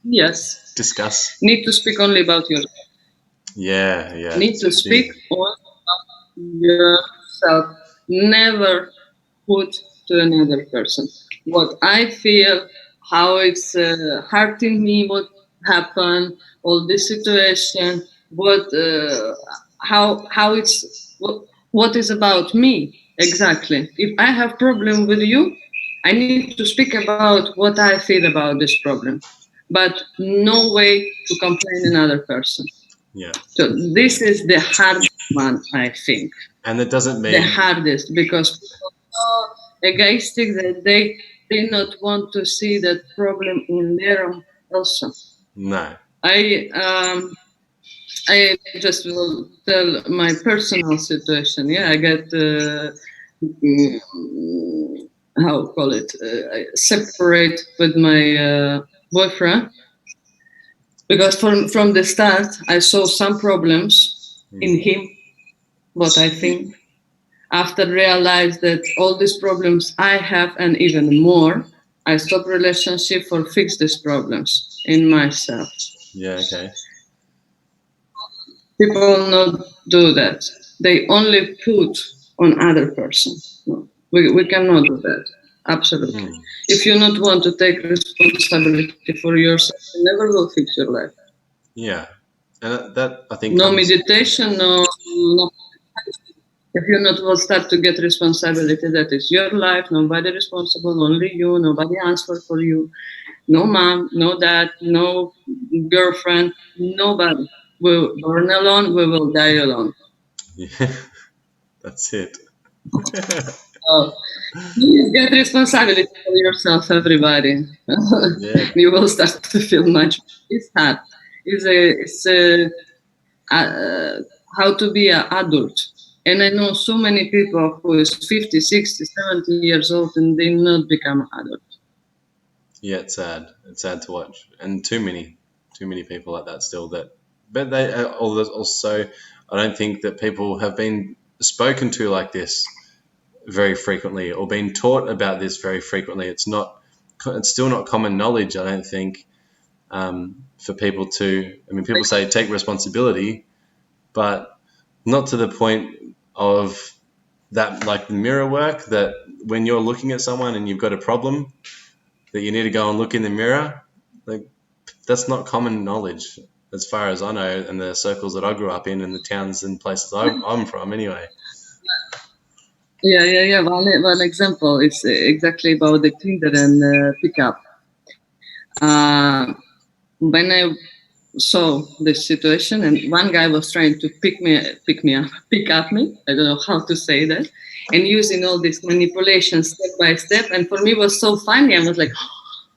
Speaker 2: yes,
Speaker 1: Discuss.
Speaker 2: need to speak only about yourself.
Speaker 1: Yeah.
Speaker 2: Need to speak only about yourself. Never put to another person what I feel, how it's hurting me, what happened, all this situation, what how it's what is about me exactly. If I have problem with you, I need to speak about what I feel about this problem, but no way to complain another person.
Speaker 1: Yeah.
Speaker 2: So this is the hard one, I think.
Speaker 1: And that doesn't
Speaker 2: The
Speaker 1: mean
Speaker 2: hardest, because people are so egoistic that they not want to see that problem in their own also.
Speaker 1: no.
Speaker 2: I just will tell my personal situation. Yeah, I get how call it I separate with my boyfriend, because from the start I saw some problems in him, what I think. After realize that all these problems I have and even more, I stop relationship for fix these problems in myself.
Speaker 1: Yeah. Okay.
Speaker 2: People not do that. They only put on other person. No, we cannot do that. Absolutely. If you not want to take responsibility for yourself, you never will fix your life.
Speaker 1: Yeah. And that I think
Speaker 2: No
Speaker 1: comes.
Speaker 2: meditation, no. If you not will start to get responsibility, that is your life, nobody responsible, only you, nobody answer for you. No mom, no dad, no girlfriend, nobody. We're born alone, we will die alone.
Speaker 1: Yeah. That's it.
Speaker 2: So please get responsibility for yourself, everybody.
Speaker 1: Yeah.
Speaker 2: You will start to feel much. It's hard. It's how to be an adult. And I know so many people who is 50, 60, 70 years old and they not become adult.
Speaker 1: Yeah. It's sad. It's sad to watch, and too many people like that still. But they also. I don't think that people have been spoken to like this very frequently or been taught about this very frequently. It's not. It's still not common knowledge. I don't think for people to. I mean, people say take responsibility, but not to the point of that, like the mirror work. That when you're looking at someone and you've got a problem, that you need to go and look in the mirror. Like that's not common knowledge, as far as I know, in the circles that I grew up in, and the towns and places I'm from, anyway.
Speaker 2: Yeah. One example is exactly about the Tinder and pickup. When I saw this situation, and one guy was trying to pick up me. I don't know how to say that, and using all this manipulation step by step. And for me, it was so funny. I was like,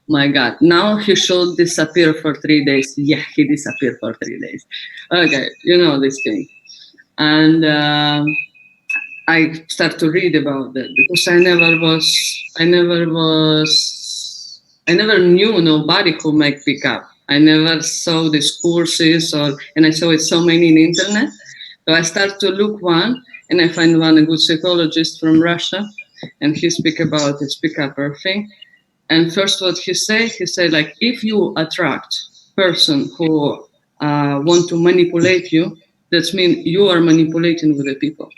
Speaker 2: my God, now he should disappear for 3 days. Yeah, he disappeared for 3 days. Okay, you know this thing. And I start to read about that because I never knew nobody who make pickup. I never saw these courses and I saw it so many in the internet. So I start to look one, and I find one a good psychologist from Russia, and he speak about this pickuper thing. And first, what he say like, if you attract person who want to manipulate you, that means you are manipulating with the people.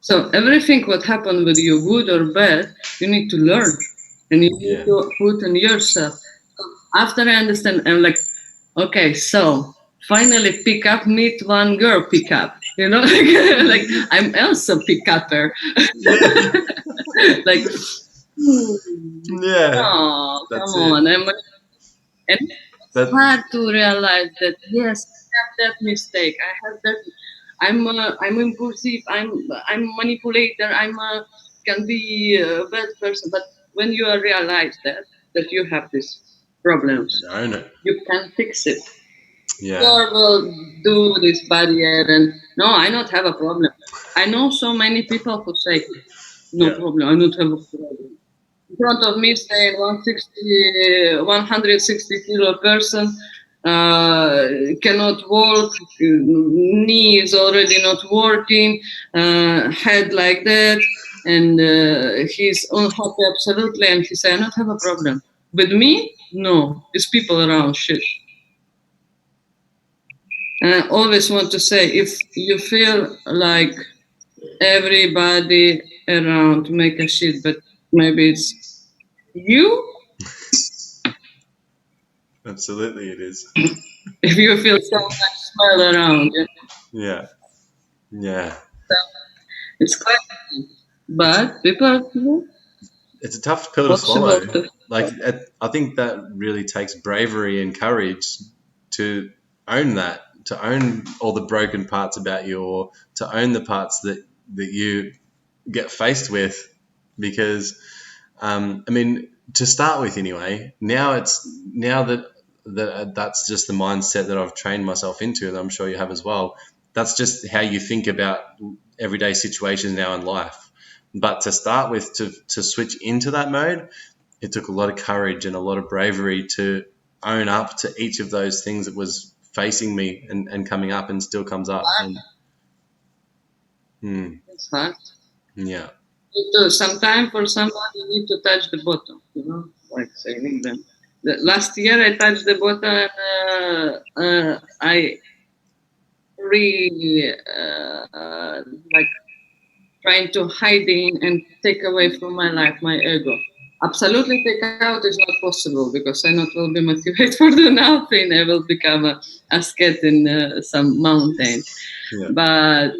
Speaker 2: So everything what happened with you, good or bad, you need to learn, and you need to put in yourself. After I understand, I'm like, okay, so finally pick up, meet one girl, pick up. You know, like I'm also pick upper. Like,
Speaker 1: Yeah,
Speaker 2: oh,
Speaker 1: that's
Speaker 2: come on. And it's hard to realize that, yes, I have that mistake. I have that. I'm impulsive. I'm manipulator. Can be a bad person. But when you realize that you have this, problems.
Speaker 1: Own it.
Speaker 2: You can fix it.
Speaker 1: Yeah.
Speaker 2: Or will do this barrier and no, I not have a problem. I know so many people who say no
Speaker 1: Yeah.
Speaker 2: problem, I not have a problem. In front of me staying 160 kilo person, cannot walk, knee is already not working, head like that, and he's unhappy absolutely, and he said, I not have a problem. With me, no, it's people around, shit. And I always want to say, if you feel like everybody around make a shit, but maybe it's you,
Speaker 1: Absolutely, it is.
Speaker 2: if you feel so much smell around,
Speaker 1: Yeah. Yeah.
Speaker 2: it's quite, but people,
Speaker 1: It's a tough pill to swallow.
Speaker 2: possible to,
Speaker 1: Like, I think that really takes bravery and courage to own that, to own all the broken parts about you, or to own the parts that you get faced with. Because, I mean, to start with, anyway, now that's just the mindset that I've trained myself into, and I'm sure you have as well. That's just how you think about everyday situations now in life. But to start with, to switch into that mode, it took a lot of courage and a lot of bravery to own up to each of those things that was facing me and coming up and still comes up. And
Speaker 2: it's hard.
Speaker 1: yeah,
Speaker 2: Sometimes for somebody you need to touch the bottom, like saying them. Last year I touched the bottom and I really like trying to hiding and take away from my life my ego. Absolutely take out is not possible because I not will be motivated for the nothing. I will become a scat in some mountain.
Speaker 1: yeah,
Speaker 2: But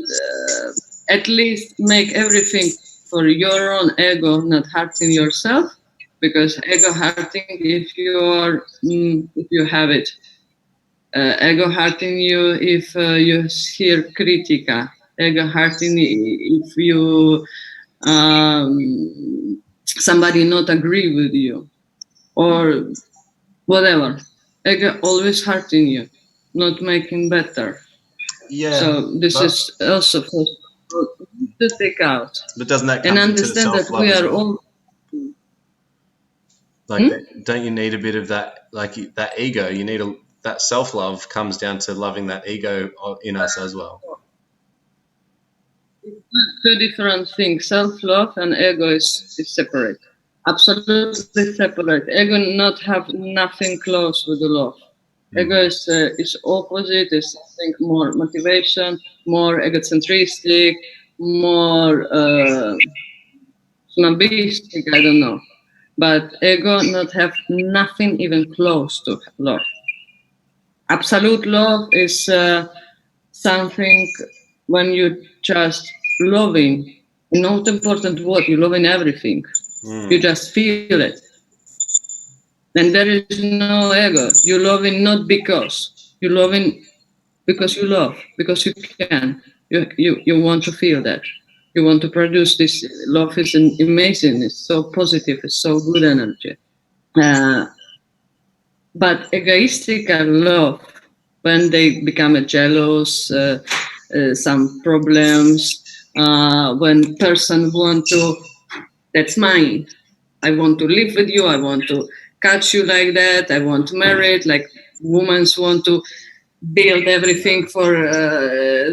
Speaker 2: at least make everything for your own ego, not hurting yourself. Because ego hurting if you have it. Ego hurting you if you hear critica. Ego hurting if you somebody not agree with you or whatever. Ego always hurting you, not making better.
Speaker 1: yeah.
Speaker 2: So this
Speaker 1: But
Speaker 2: is also to take out
Speaker 1: doesn't that
Speaker 2: and
Speaker 1: come into the
Speaker 2: understand
Speaker 1: self
Speaker 2: that
Speaker 1: love
Speaker 2: we
Speaker 1: as
Speaker 2: are
Speaker 1: well?
Speaker 2: all.
Speaker 1: Like,
Speaker 2: Hmm?
Speaker 1: don't you need a bit of that, like that ego? You need that self love comes down to loving that ego in us as well.
Speaker 2: Two different things. Self-love and ego is separate. Absolutely separate. Ego not have nothing close with the love. Ego
Speaker 1: Mm-hmm.
Speaker 2: is opposite. Is I think more motivation, more egocentristic, more snobistic. I don't know. But ego not have nothing even close to love. Absolute love is something when you just loving, not important what, you loving everything. You
Speaker 1: Mm.
Speaker 2: just feel it. And there is no ego. You loving not because. You loving because you love, because you can. You want to feel that. You want to produce this. Love is amazing. It's so positive. It's so good energy. Uh, but egoistic love, when they become jealous, some problems, when person want to, that's mine. I want to live with you. I want to catch you like that. I want to marry it. Like women want to build everything for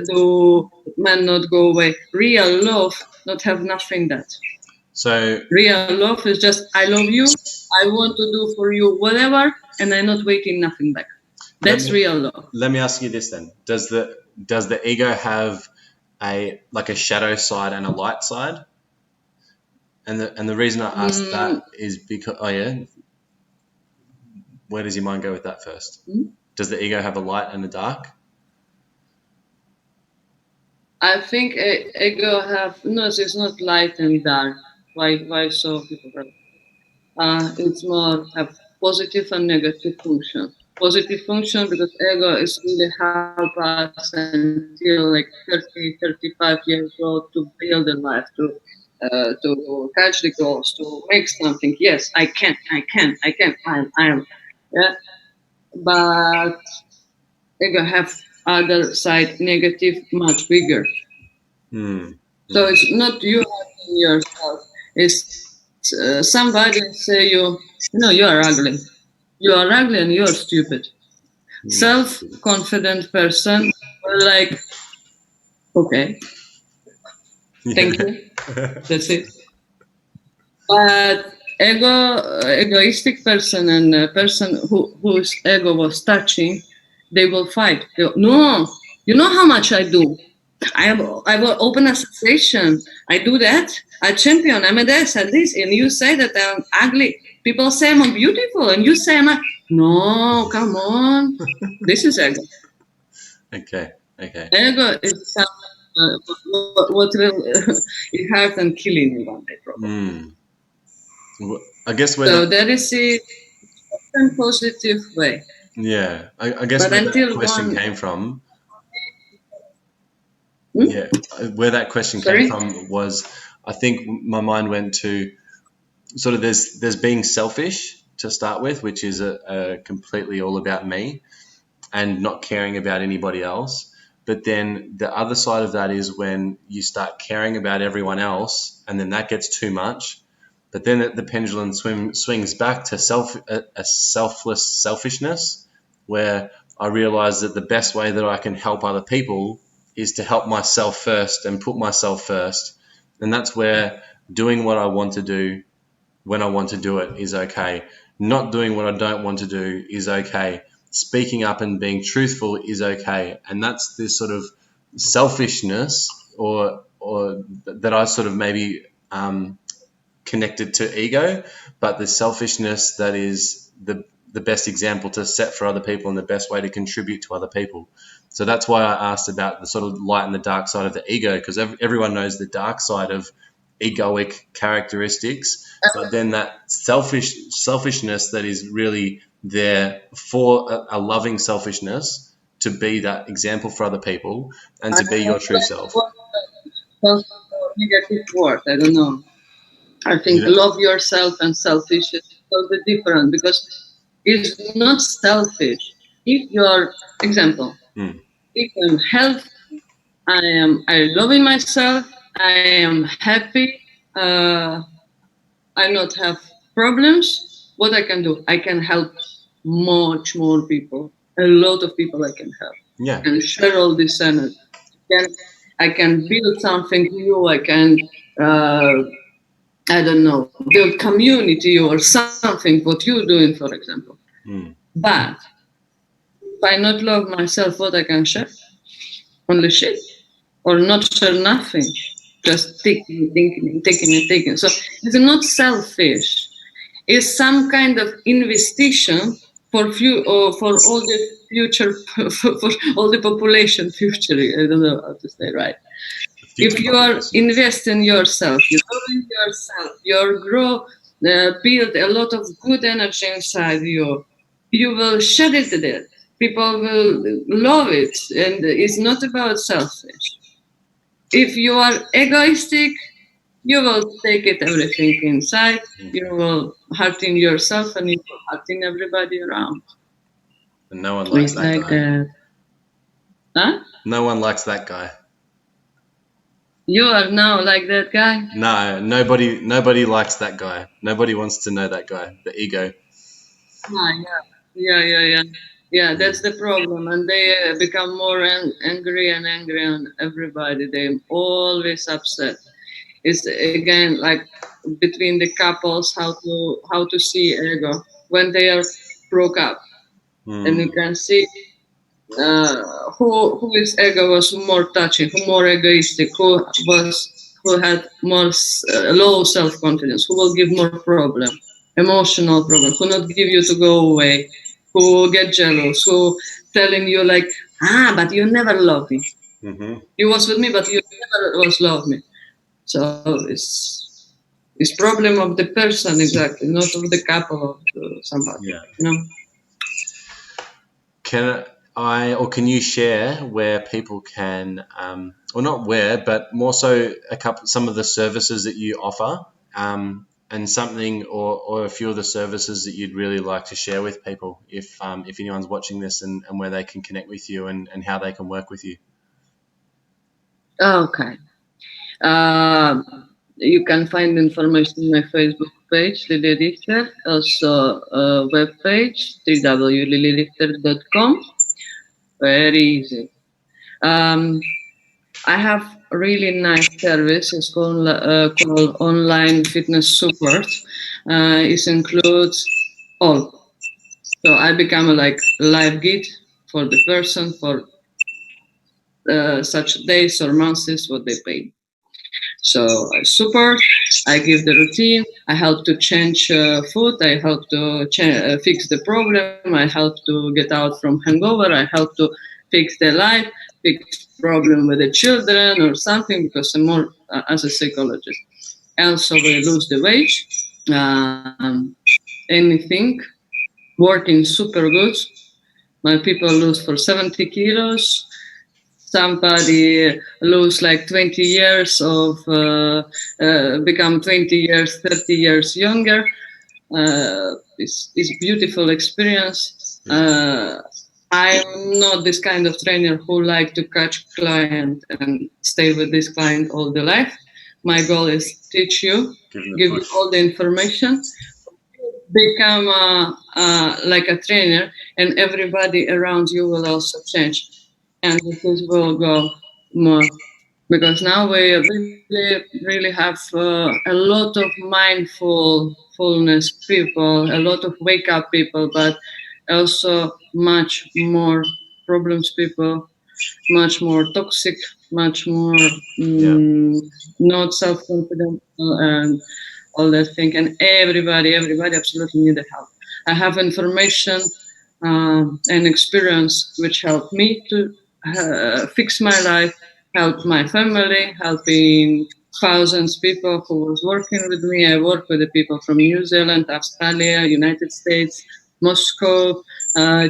Speaker 2: do man not go away. Real love not have nothing that.
Speaker 1: So
Speaker 2: Real love is just I love you. I want to do for you whatever, and I'm not waiting nothing back.
Speaker 1: let
Speaker 2: That's
Speaker 1: me
Speaker 2: real love.
Speaker 1: let me ask you this then: does the ego have a shadow side and a light side? And the reason I ask that is because, oh yeah, where does your mind go with that first? Does the ego have a light and a dark?
Speaker 2: I think ego have no. It's not light and dark. Why so people? It's more have positive and negative function. Positive function because ego is really help us until like 30, 35 years old to build a life, to catch the goals, to make something. Yes, I can, I can, I can. I am. Yeah, but ego have other side negative much bigger.
Speaker 1: Mm.
Speaker 2: So
Speaker 1: Mm.
Speaker 2: it's not you hurting yourself. It's somebody say you are ugly. You are ugly and you are stupid.
Speaker 1: Mm.
Speaker 2: Self-confident person will like, okay, thank
Speaker 1: Yeah.
Speaker 2: you. That's it. But egoistic person and a person whose ego was touching, they will fight. No, you know how much I do. I will open association. I do that. I champion. I'm a this and this, and you say that I'm ugly. People say I'm beautiful, and you say I'm not. No, come on. This is ego.
Speaker 1: Okay. Okay.
Speaker 2: Ego is what will it hurt and killing you one day probably.
Speaker 1: Mm. I guess where
Speaker 2: So
Speaker 1: that
Speaker 2: that is a certain positive way.
Speaker 1: yeah, I guess
Speaker 2: But
Speaker 1: where that
Speaker 2: until
Speaker 1: question
Speaker 2: one,
Speaker 1: came from,
Speaker 2: hmm?
Speaker 1: yeah, where that question came
Speaker 2: Sorry.
Speaker 1: from was, I think my mind went to sort of there's being selfish to start with, which is a completely all about me and not caring about anybody else. But then the other side of that is when you start caring about everyone else, and then that gets too much. But then the pendulum swings back to a selfless selfishness, where I realize that the best way that I can help other people is to help myself first and put myself first. And that's where doing what I want to do when I want to do it is okay. Not doing what I don't want to do is okay. Speaking up and being truthful is okay. And that's this sort of selfishness or that I sort of maybe connected to ego, but the selfishness that is the best example to set for other people and the best way to contribute to other people. So that's why I asked about the sort of light and the dark side of the ego, because everyone knows the dark side of egoic characteristics, but then that selfishness that is really there for a loving selfishness to be that example for other people and
Speaker 2: I
Speaker 1: to be
Speaker 2: don't
Speaker 1: your true
Speaker 2: like
Speaker 1: self.
Speaker 2: what negative word. I don't know. I
Speaker 1: You
Speaker 2: think
Speaker 1: know?
Speaker 2: love yourself and selfish is totally different because it's not selfish. If you're example,
Speaker 1: Mm,
Speaker 2: if I'm healthy, I loving myself, I am happy, uh, I not have problems. What I can do, I can help much more people. A lot of people I can help
Speaker 1: yeah.
Speaker 2: and share all this energy. Can I can build something new. I can I don't know, build community or something, what you're doing, for example.
Speaker 1: Mm,
Speaker 2: But if I not love myself, what I can share? Only shit. Or not share nothing. Just taking. So it's not selfish. It's some kind of investigation or for all the future, for all the population future. I don't know how to say right. If
Speaker 1: future
Speaker 2: you are
Speaker 1: population.
Speaker 2: investing yourself, you in yourself, you grow, build a lot of good energy inside you, you will share it there. People will love it, and it's not about selfish. If you are egoistic, you will take it everything inside. You
Speaker 1: Okay.
Speaker 2: will hurting yourself and you will hurting everybody around.
Speaker 1: And no one likes
Speaker 2: It's
Speaker 1: that
Speaker 2: like
Speaker 1: guy.
Speaker 2: that. Huh?
Speaker 1: No one likes that guy.
Speaker 2: You are now like that guy.
Speaker 1: No, nobody likes that guy. Nobody wants to know that guy. The ego.
Speaker 2: Ah, yeah. Yeah, that's
Speaker 1: Mm.
Speaker 2: the problem, and they become more angry and angry on everybody. They're always upset. It's again like between the couples how to see ego when they are broke up, and you
Speaker 1: Mm.
Speaker 2: can see who his ego was more touching, who more egoistic, who had more low self confidence, who will give more problem, emotional problem, who not give you to go away, who get jealous, who telling you like but you never love me.
Speaker 1: Mm-hmm.
Speaker 2: You was with me, but you never was love me. So it's problem of the person exactly, not of the couple of somebody.
Speaker 1: Yeah.
Speaker 2: You know.
Speaker 1: Can you share where people can, or not where, but more so some of the services that you offer, and something or a few of the services that you'd really like to share with people if anyone's watching this, and where they can connect with you and how they can work with you.
Speaker 2: Okay. You can find information on my Facebook page, Lilly Rikhter, also a web page, www.lillyrichter.com. Very easy. I have a really nice service. It's called Online Fitness Support. It includes all. So I become a live guide for the person for such days or months what they pay. So I support, I give the routine, I help to change food, I help to fix the problem, I help to get out from hangover, I help to fix their life, fix problem with the children or something, because I'm more as a psychologist. Also, we lose the weight, anything, working super good. My people lose for 70 kilos. Somebody lose like 20 years of become 20 years 30 years younger. It's beautiful experience. I'm not this kind of trainer who like to catch client and stay with this client all the life. My goal is teach you, give you all the information, become like a trainer, and everybody around you will also change, and this will go more, because now we really have a lot of mindfulness people, a lot of wake up people, but also much more problems people, much more toxic, much more not self-confident, and all that thing. And everybody absolutely need the help. I have information and experience which helped me to fix my life, help my family, helping thousands of people who was working with me. I work with the people from New Zealand, Australia, United States, Moscow,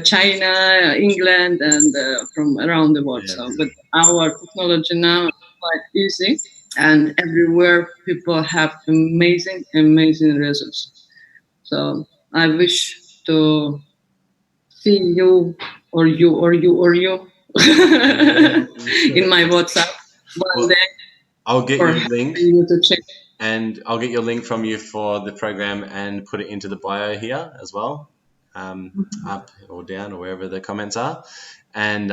Speaker 2: China, England, and from around the world. So, but our technology now is quite easy, and everywhere people have amazing results. So I wish to see you or you or you or you in my WhatsApp one day.
Speaker 1: I'll get your link,
Speaker 2: you to check.
Speaker 1: and I'll get your link from you for the program and put it into the bio here as well, up or down or wherever the comments are. And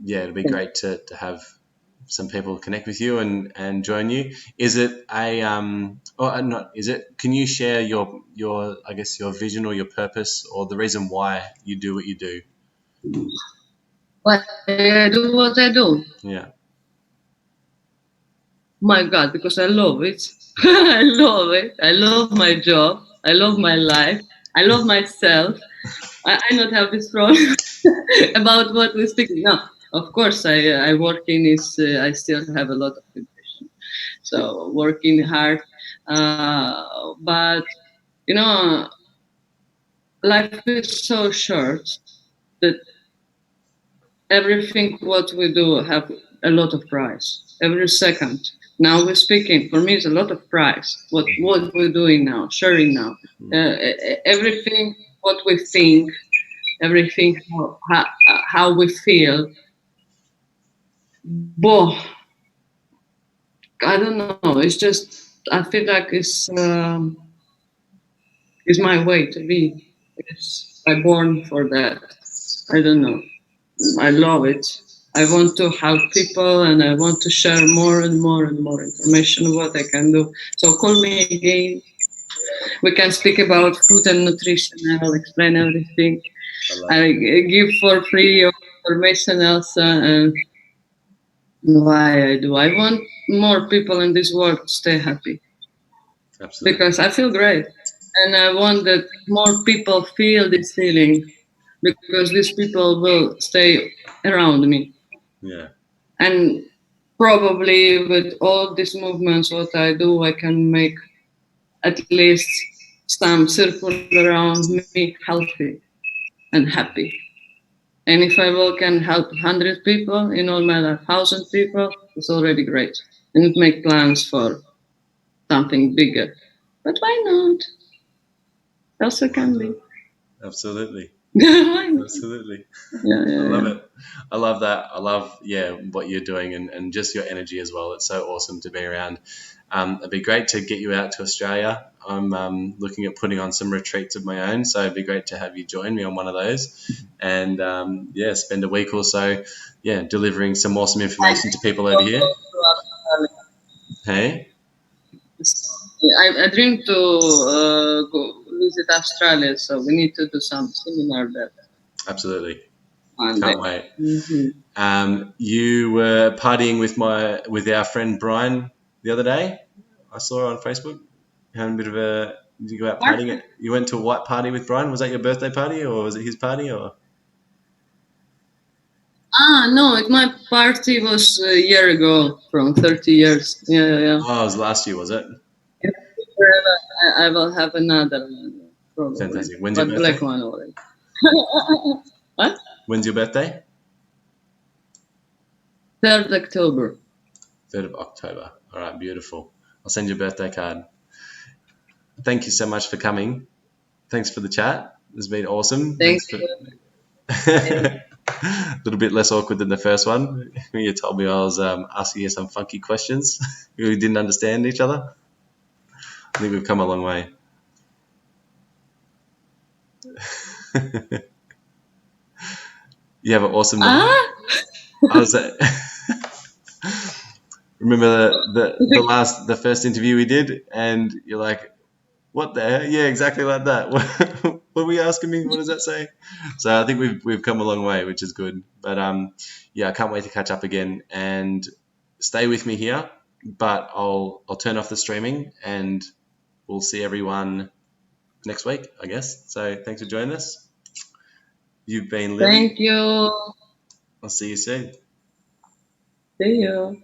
Speaker 1: it'll be great to have some people connect with you and join you. Is it can you share your I guess your vision or your purpose or the reason why you do what you do?
Speaker 2: Why I do what I do?
Speaker 1: Yeah.
Speaker 2: My God, because I love it. I love it. I love my job. I love my life. I love myself. I not have this problem about what we're speaking. No, of course, I work in is I still have a lot of depression. So working hard, but you know, life is so short that everything what we do have a lot of price. Every second. Now we're speaking. For me, it's a lot of price. What we're doing now, sharing now, everything what we think, everything how we feel. Boh, I don't know. It's just I feel like it's my way to be. I'm born for that. I don't know. I love it. I want to help people, and I want to share more and more and more information what I can do. So call me again. We can speak about food and nutrition. I will explain everything. I give for free information also, and why I do. I want more people in this world to stay happy. Absolutely. Because I feel great, and I want that more people feel this feeling, because these people will stay around me.
Speaker 1: Yeah.
Speaker 2: And probably with all these movements, what I do, I can make at least some circle around me healthy and happy. And if I will can help 100 people in all my life, 1,000 people, it's already great. And make plans for something bigger. But why not? Also can be.
Speaker 1: Absolutely.
Speaker 2: Why not?
Speaker 1: Absolutely.
Speaker 2: Yeah,
Speaker 1: I
Speaker 2: yeah,
Speaker 1: love
Speaker 2: yeah.
Speaker 1: it. I love that. I love, what you're doing and just your energy as well. It's so awesome to be around. It'd be great to get you out to Australia. I'm looking at putting on some retreats of my own, so it'd be great to have you join me on one of those. And spend a week or so, delivering some awesome
Speaker 2: I
Speaker 1: information to
Speaker 2: dream
Speaker 1: people
Speaker 2: to
Speaker 1: over here.
Speaker 2: go to Australia.
Speaker 1: Hey,
Speaker 2: I dream to go visit Australia, so we need to do some seminar there
Speaker 1: absolutely.
Speaker 2: one day.
Speaker 1: Can't wait.
Speaker 2: Mm-hmm.
Speaker 1: You were partying with our friend Brian the other day. I saw on Facebook. Having a bit of a. Did you go out partying? You went to a white party with Brian. Was that your birthday party or was it his party? Or
Speaker 2: No, my party was a year ago, from 30 years. Yeah, yeah, yeah.
Speaker 1: oh, it was last year, was it?
Speaker 2: I will have another one, probably,
Speaker 1: Fantastic. When's your
Speaker 2: but black
Speaker 1: birthday?
Speaker 2: one already. What?
Speaker 1: When's your birthday?
Speaker 2: 3rd October.
Speaker 1: 3rd of October. All right, beautiful. I'll send you a birthday card. Thank you so much for coming. Thanks for the chat. It's been awesome.
Speaker 2: Thank
Speaker 1: Thanks for.
Speaker 2: you.
Speaker 1: A little bit less awkward than the first one. You told me I was asking you some funky questions. We didn't understand each other. I think we've come a long way. You have an awesome night. I was remember the first interview we did, and you're like, "What the hell?" Yeah, exactly like that. What were you asking me? What does that say? So I think we've come a long way, which is good. But I can't wait to catch up again and stay with me here. But I'll turn off the streaming and we'll see everyone next week, I guess. So thanks for joining us. You've been Lilly.
Speaker 2: Thank you.
Speaker 1: I'll see you soon.
Speaker 2: See you.